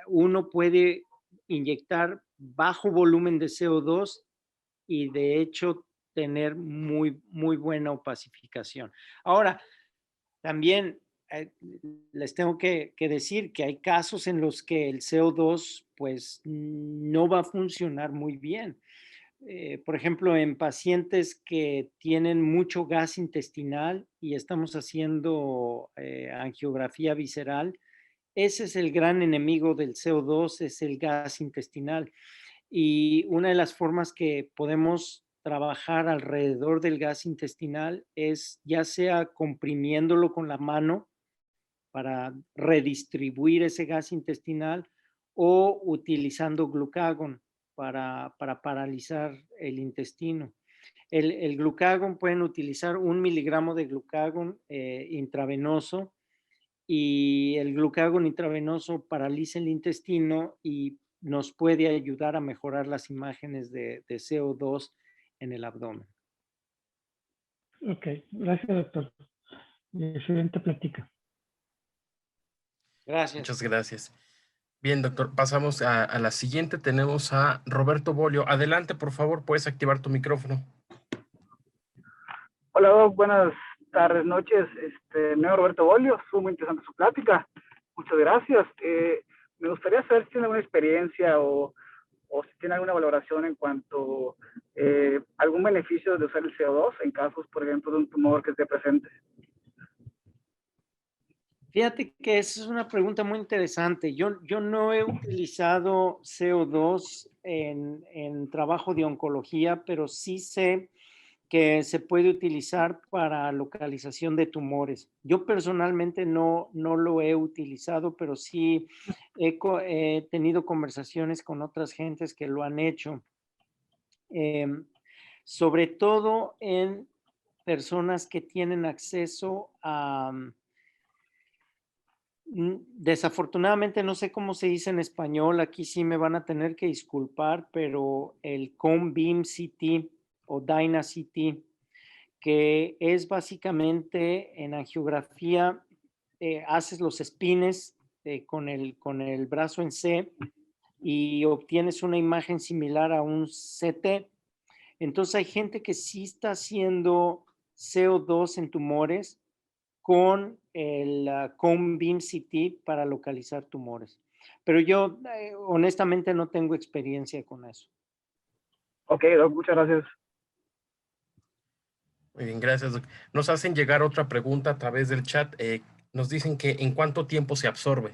uno puede inyectar bajo volumen de CO2 y de hecho tener muy buena opacificación. Ahora, también les tengo que decir que hay casos en los que el CO2 pues no va a funcionar muy bien. Por ejemplo, en pacientes que tienen mucho gas intestinal y estamos haciendo angiografía visceral, ese es el gran enemigo del CO2, es el gas intestinal. Y una de las formas que podemos trabajar alrededor del gas intestinal es ya sea comprimiéndolo con la mano para redistribuir ese gas intestinal o utilizando glucagón para paralizar el intestino. El glucagón pueden utilizar 1 miligramo de glucagón intravenoso y el glucagón intravenoso paraliza el intestino y nos puede ayudar a mejorar las imágenes de CO2 en el abdomen. Ok, gracias, doctor. Excelente plática. Gracias. Muchas gracias. Bien, doctor, pasamos a la siguiente. Tenemos a Roberto Bolio. Adelante, por favor, puedes activar tu micrófono. Hola, Doc, buenas tardes, noches. Me llamo Roberto Bolio, fue muy interesante su plática. Muchas gracias. Me gustaría saber si tiene alguna experiencia o si tiene alguna valoración en cuanto a algún beneficio de usar el CO2 en casos, por ejemplo, de un tumor que esté presente. Fíjate que esa es una pregunta muy interesante. Yo no he utilizado CO2 en trabajo de oncología, pero sí sé que se puede utilizar para localización de tumores. Yo personalmente no lo he utilizado, pero sí he tenido conversaciones con otras gentes que lo han hecho. Sobre todo en personas que tienen acceso a... Desafortunadamente no sé cómo se dice en español, aquí sí me van a tener que disculpar, pero el Cone Beam CT o Dyna CT, que es básicamente en angiografía, haces los spines con el brazo en C y obtienes una imagen similar a un CT. Entonces hay gente que sí está haciendo CO2 en tumores con el Cone Beam CT para localizar tumores. Pero yo honestamente no tengo experiencia con eso. Ok, Doc, muchas gracias. Muy bien, gracias, doc. Nos hacen llegar otra pregunta a través del chat. Nos dicen que ¿en cuánto tiempo se absorbe?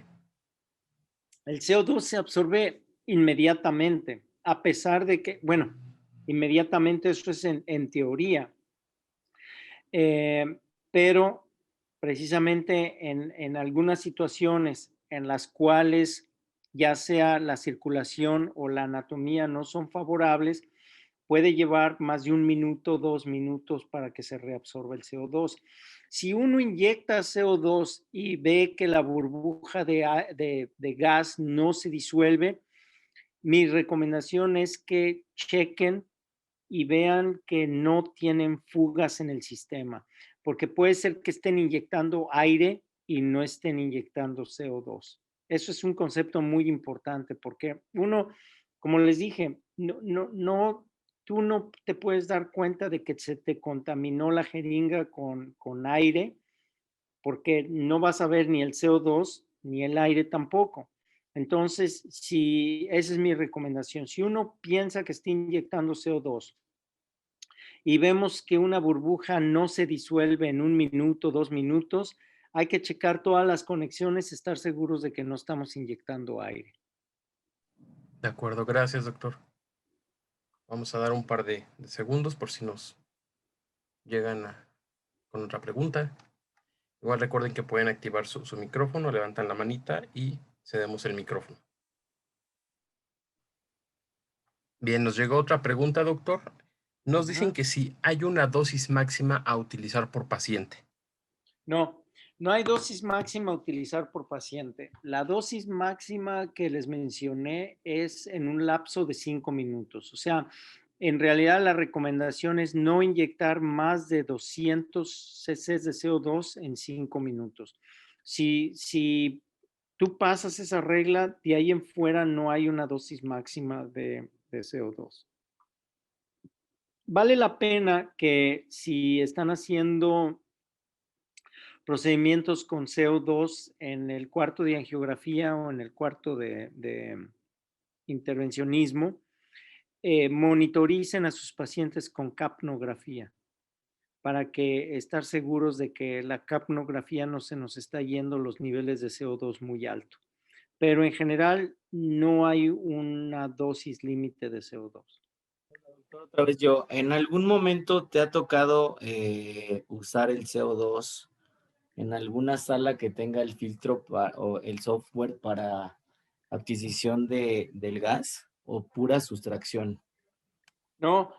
El CO2 se absorbe inmediatamente, a pesar de que, bueno, inmediatamente eso es en teoría, pero precisamente en algunas situaciones en las cuales ya sea la circulación o la anatomía no son favorables, puede llevar más de 1 minuto, 2 minutos para que se reabsorba el CO2. Si uno inyecta CO2 y ve que la burbuja de gas no se disuelve, mi recomendación es que chequen y vean que no tienen fugas en el sistema, porque puede ser que estén inyectando aire y no estén inyectando CO2. Eso es un concepto muy importante porque uno, como les dije, tú no te puedes dar cuenta de que se te contaminó la jeringa con aire porque no vas a ver ni el CO2 ni el aire tampoco. Entonces, esa es mi recomendación. Si uno piensa que está inyectando CO2 y vemos que una burbuja no se disuelve en 1 minuto, 2 minutos, hay que checar todas las conexiones, estar seguros de que no estamos inyectando aire. De acuerdo, gracias, doctor. Vamos a dar un par de segundos por si nos llegan con otra pregunta. Igual recuerden que pueden activar su micrófono, levantan la manita y cedemos el micrófono. Bien, nos llegó otra pregunta, doctor. Nos dicen que si hay una dosis máxima a utilizar por paciente. No, no hay dosis máxima a utilizar por paciente. La dosis máxima que les mencioné es en un lapso de 5 minutos. O sea, en realidad la recomendación es no inyectar más de 200 cc de CO2 en 5 minutos. Si tú pasas esa regla, de ahí en fuera no hay una dosis máxima de CO2. Vale la pena que si están haciendo procedimientos con CO2 en el cuarto de angiografía o en el cuarto de intervencionismo, monitoricen a sus pacientes con capnografía para que estar seguros de que la capnografía no se nos está yendo los niveles de CO2 muy alto. Pero en general no hay una dosis límite de CO2. Otra vez yo, ¿en algún momento te ha tocado usar el CO2 en alguna sala que tenga el filtro o el software para adquisición del gas o pura sustracción? No,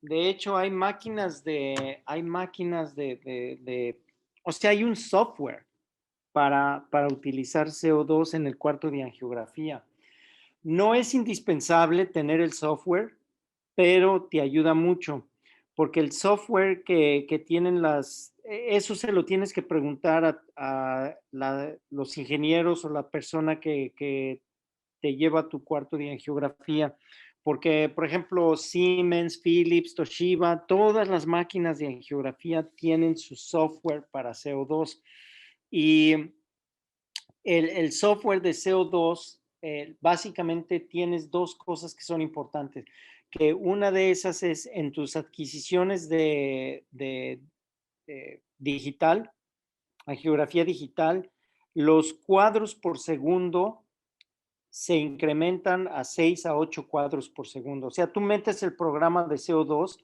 de hecho, hay máquinas o sea, hay un software para utilizar CO2 en el cuarto de angiografía. No es indispensable tener el software, pero te ayuda mucho, porque el software que tienen eso se lo tienes que preguntar a los ingenieros o la persona que te lleva a tu cuarto de angiografía. Porque, por ejemplo, Siemens, Philips, Toshiba, todas las máquinas de angiografía tienen su software para CO2. Y el software de CO2, básicamente tienes dos cosas que son importantes. Que una de esas es en tus adquisiciones de digital, angiografía digital, los cuadros por segundo se incrementan a 6 a 8 cuadros por segundo. O sea, tú metes el programa de CO2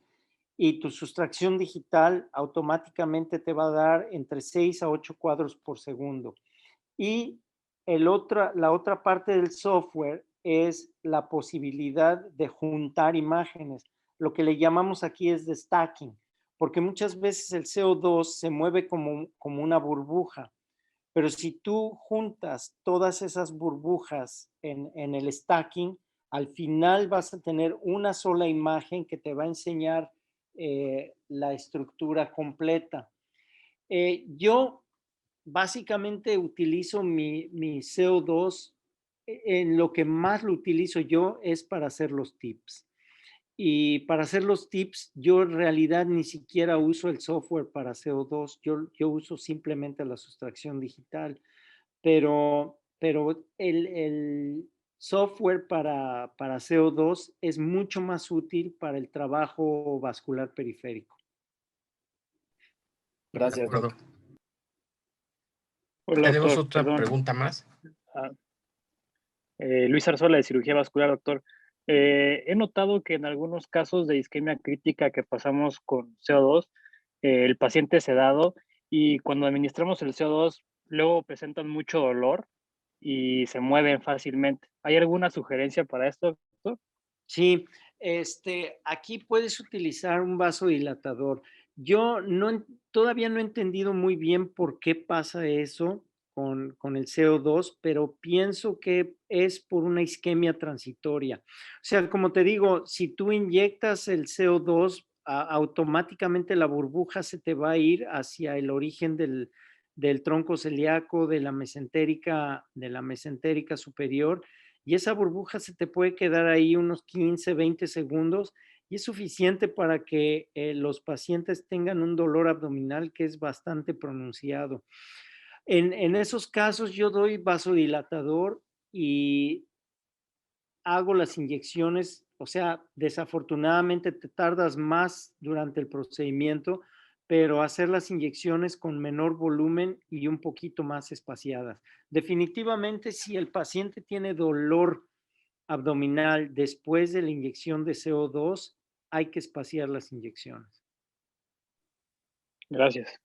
y tu sustracción digital automáticamente te va a dar entre 6 a 8 cuadros por segundo. Y la otra parte del software es la posibilidad de juntar imágenes. Lo que le llamamos aquí es de stacking, porque muchas veces el CO2 se mueve como una burbuja. Pero si tú juntas todas esas burbujas en el stacking, al final vas a tener una sola imagen que te va a enseñar la estructura completa. Yo básicamente utilizo mi CO2, en lo que más lo utilizo yo es para hacer los tips. Y para hacer los tips, yo en realidad ni siquiera uso el software para CO2, yo uso simplemente la sustracción digital, pero el software para CO2 es mucho más útil para el trabajo vascular periférico. De Gracias. acuerdo. Hola, ¿Tenemos doctor. otra Perdón. pregunta más? Luis Arzola, de cirugía vascular, doctor. He notado que en algunos casos de isquemia crítica que pasamos con CO2, el paciente sedado, y cuando administramos el CO2, luego presentan mucho dolor y se mueven fácilmente. ¿Hay alguna sugerencia para esto, doctor? Sí, aquí puedes utilizar un vasodilatador. Yo todavía no he entendido muy bien por qué pasa eso con el CO2, pero pienso que es por una isquemia transitoria. O sea, como te digo, si tú inyectas el CO2, automáticamente la burbuja se te va a ir hacia el origen del tronco celíaco, de la mesentérica superior, y esa burbuja se te puede quedar ahí unos 15, 20 segundos y es suficiente para que los pacientes tengan un dolor abdominal que es bastante pronunciado. En esos casos yo doy vasodilatador y hago las inyecciones, o sea, desafortunadamente te tardas más durante el procedimiento, pero hacer las inyecciones con menor volumen y un poquito más espaciadas. Definitivamente, si el paciente tiene dolor abdominal después de la inyección de CO2, hay que espaciar las inyecciones. Gracias.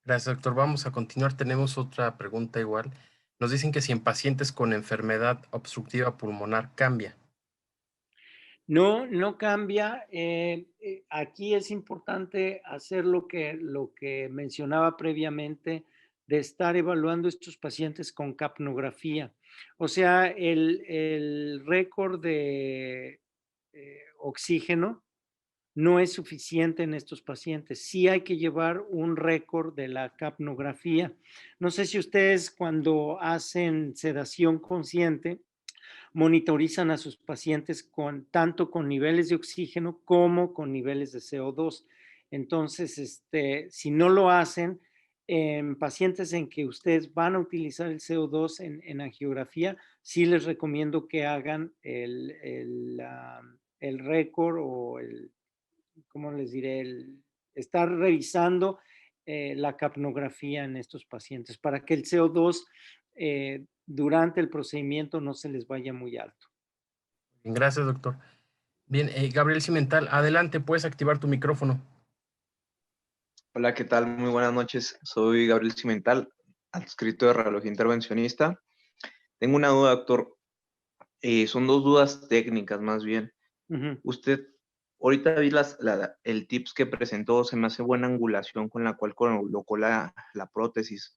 Gracias, doctor. Vamos a continuar. Tenemos otra pregunta igual. Nos dicen que si en pacientes con enfermedad obstructiva pulmonar cambia. No, no cambia. Aquí es importante hacer lo que mencionaba previamente de estar evaluando estos pacientes con capnografía. O sea, el récord de oxígeno no es suficiente en estos pacientes. Sí hay que llevar un récord de la capnografía. No sé si ustedes cuando hacen sedación consciente monitorizan a sus pacientes tanto con niveles de oxígeno como con niveles de CO2. Entonces, si no lo hacen, en pacientes en que ustedes van a utilizar el CO2 en angiografía, sí les recomiendo que hagan el récord o ¿cómo les diré? Estar revisando la capnografía en estos pacientes para que el CO2 durante el procedimiento no se les vaya muy alto. Bien, gracias, doctor. Bien, Gabriel Cimental, adelante, puedes activar tu micrófono. Hola, ¿qué tal? Muy buenas noches. Soy Gabriel Cimental, adscrito de radiología intervencionista. Tengo una duda, doctor. Son dos dudas técnicas, más bien. Usted, ahorita vi el tips que presentó, se me hace buena angulación con la cual colocó la prótesis.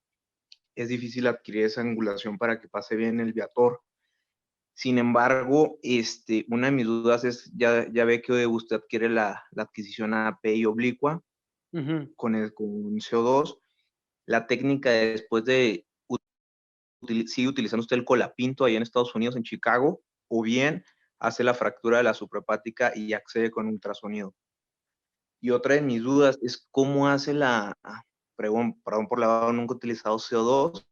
Es difícil adquirir esa angulación para que pase bien el viator. Sin embargo, una de mis dudas es, ya ve que usted adquiere la adquisición API oblicua con CO2. La técnica después de sigue utilizando usted el colapinto allá en Estados Unidos, en Chicago, o bien hace la fractura de la suprahepática y accede con ultrasonido. Y otra de mis dudas es cómo hace perdón por la nunca he utilizado CO2,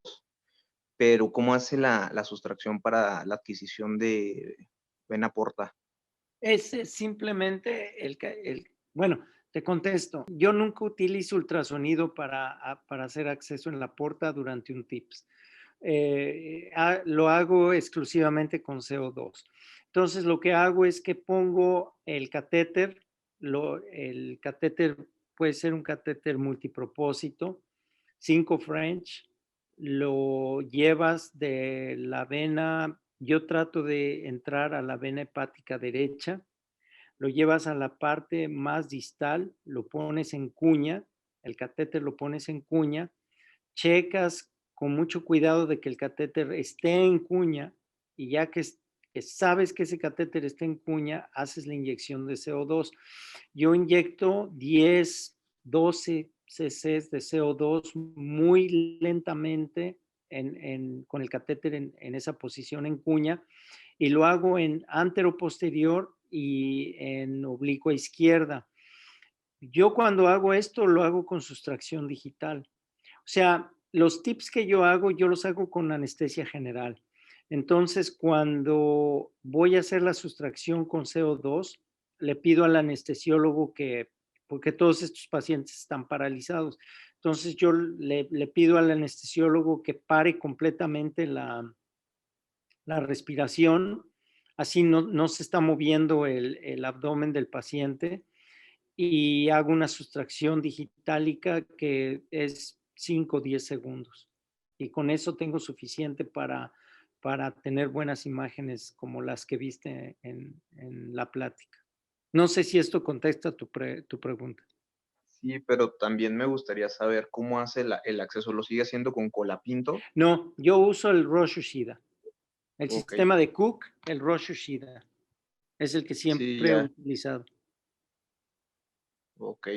pero cómo hace la sustracción para la adquisición de vena porta. Ese es simplemente bueno, te contesto. Yo nunca utilizo ultrasonido para hacer acceso en la porta durante un TIPS. Lo hago exclusivamente con CO2. Entonces, lo que hago es que pongo el catéter. El catéter puede ser un catéter multipropósito, 5 French. Lo llevas de la vena. Yo trato de entrar a la vena hepática derecha, lo llevas a la parte más distal, lo pones en cuña, el catéter lo pones en cuña, checas con mucho cuidado de que el catéter esté en cuña y ya que sabes que ese catéter está en cuña, haces la inyección de CO2. Yo inyecto 10, 12 cc de CO2 muy lentamente con el catéter en esa posición en cuña y lo hago en antero-posterior y en oblicua izquierda. Yo cuando hago esto lo hago con sustracción digital. O sea, los tips que yo los hago con anestesia general. Entonces, cuando voy a hacer la sustracción con CO2, le pido al anestesiólogo porque todos estos pacientes están paralizados, entonces yo le pido al anestesiólogo que pare completamente la respiración, así no se está moviendo el abdomen del paciente y hago una sustracción digitálica que es 5 o 10 segundos. Y con eso tengo suficiente para tener buenas imágenes como las que viste en la plática. No sé si esto contesta tu pregunta. Sí, pero también me gustaría saber cómo hace el acceso. ¿Lo sigue haciendo con colapinto? No, yo uso el Roche Shida. El Ok. sistema de Cook, el Roche Shida. Es el que siempre Sí, he ya. utilizado. Ok.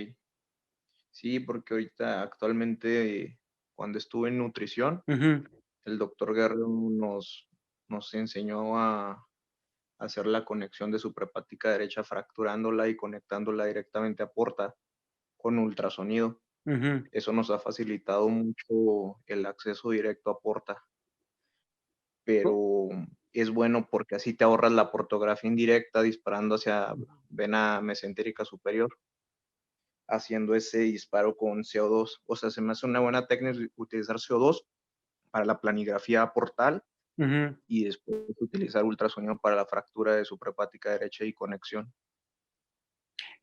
Sí, porque ahorita actualmente cuando estuve en nutrición, el doctor Guerrero nos enseñó a hacer la conexión de suprahepática derecha fracturándola y conectándola directamente a porta con ultrasonido. Ujú. Eso nos ha facilitado mucho el acceso directo a Porta, pero es bueno porque así te ahorras la portografía indirecta disparando hacia vena mesentérica superior, haciendo ese disparo con CO2. O sea, se me hace una buena técnica utilizar CO2 para la planigrafía portal Ujú. y después utilizar ultrasonido para la fractura de suprahepática derecha y conexión.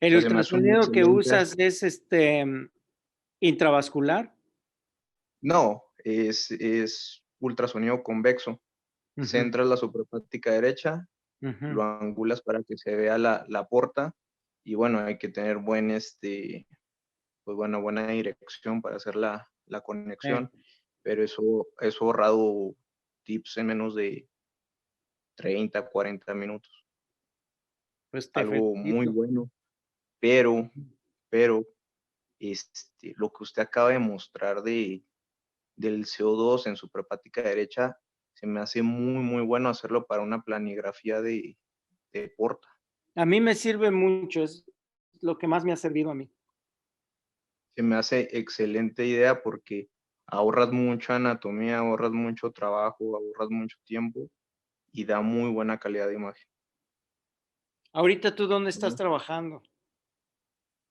O ¿El sea, se me hace un ultrasonido que excelente. usas es intravascular? No, es ultrasonido convexo. Ujú, Centras la suprahepática derecha, ujú. lo angulas para que se vea la porta y bueno, hay que tener pues buena dirección para hacer la conexión, pero eso ahorrado tips en menos de 30, 40 minutos. Pues te Algo muy felicito. bueno, pero lo que usted acaba de mostrar del CO2 en su prepática derecha, se me hace muy, muy bueno hacerlo para una planigrafía de porta. A mí me sirve mucho, es lo que más me ha servido a mí. Se me hace excelente idea porque ahorras mucha anatomía, ahorras mucho trabajo, ahorras mucho tiempo y da muy buena calidad de imagen. Ahorita, ¿tú dónde estás Ujú. trabajando?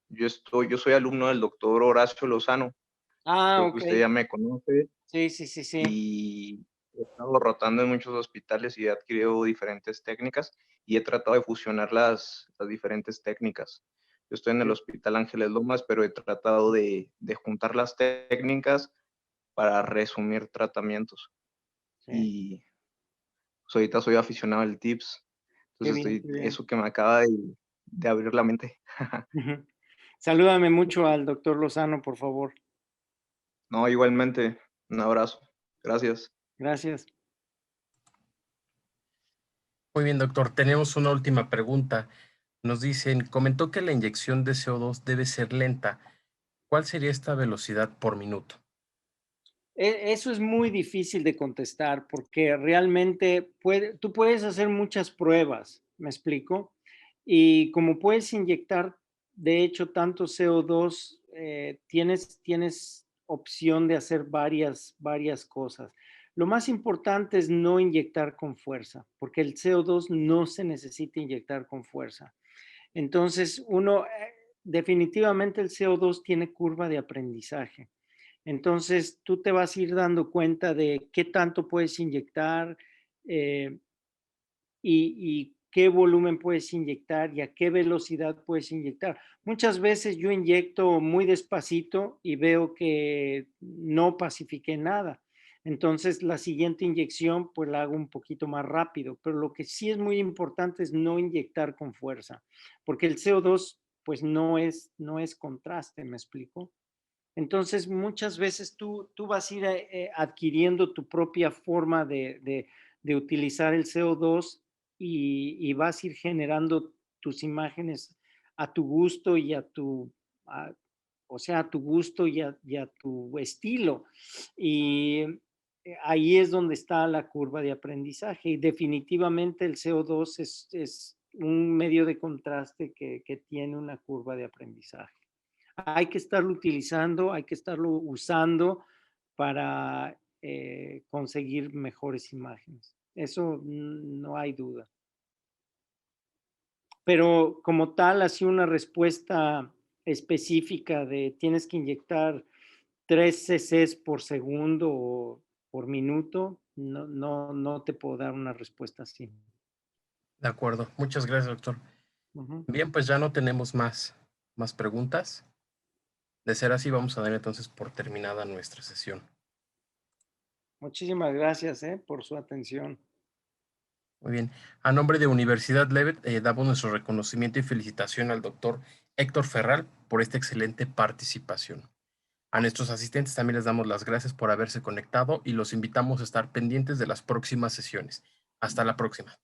Yo soy alumno del doctor Horacio Lozano, Ah, creo que usted okey. ya me conoce Sí, sí, sí, sí. y he estado rotando en muchos hospitales y he adquirido diferentes técnicas y he tratado de fusionar las diferentes técnicas. Yo estoy en el Sí, Hospital Ángeles Lomas, pero he tratado de juntar las técnicas para resumir tratamientos. sí. Y pues, ahorita soy aficionado al tips, Qué entonces bien, qué bien. eso que me acaba de abrir la mente. Ujú. Salúdame mucho al doctor Lozano, por favor. No, igualmente, un abrazo. Gracias. Gracias. Muy bien, doctor. Tenemos una última pregunta. Nos dicen, comentó que la inyección de CO2 debe ser lenta. ¿Cuál sería esta velocidad por minuto? Eso es muy difícil de contestar porque realmente tú puedes hacer muchas pruebas, ¿me explico? Y como puedes inyectar, de hecho, tanto CO2, tienes opción de hacer varias cosas. Lo más importante es no inyectar con fuerza, porque el CO2 no se necesita inyectar con fuerza. Entonces, definitivamente el CO2 tiene curva de aprendizaje. Entonces, tú te vas a ir dando cuenta de qué tanto puedes inyectar eh, y qué volumen puedes inyectar y a qué velocidad puedes inyectar. Muchas veces yo inyecto muy despacito y veo que no pacifiqué nada. Entonces, la siguiente inyección, pues la hago un poquito más rápido. Pero lo que sí es muy importante es no inyectar con fuerza, porque el CO2, pues no es contraste, ¿me explico? Entonces, muchas veces tú vas a ir adquiriendo tu propia forma de utilizar el CO2 y vas a ir generando tus imágenes a tu gusto y o sea, a tu gusto y a tu estilo. Y ahí es donde está la curva de aprendizaje. Y definitivamente el CO2 es un medio de contraste que tiene una curva de aprendizaje. Hay que estarlo utilizando, hay que estarlo usando para conseguir mejores imágenes. Eso no hay duda. Pero como tal, así una respuesta específica de tienes que inyectar 3 cc por segundo o por minuto, no te puedo dar una respuesta así. De acuerdo. Muchas gracias, doctor. Ujú. Bien, pues ya no tenemos más preguntas. De ser así, vamos a dar entonces por terminada nuestra sesión. Muchísimas gracias por su atención. Muy bien. A nombre de Universidad Levet, damos nuestro reconocimiento y felicitación al doctor Héctor Ferral por esta excelente participación. A nuestros asistentes también les damos las gracias por haberse conectado y los invitamos a estar pendientes de las próximas sesiones. Hasta la próxima.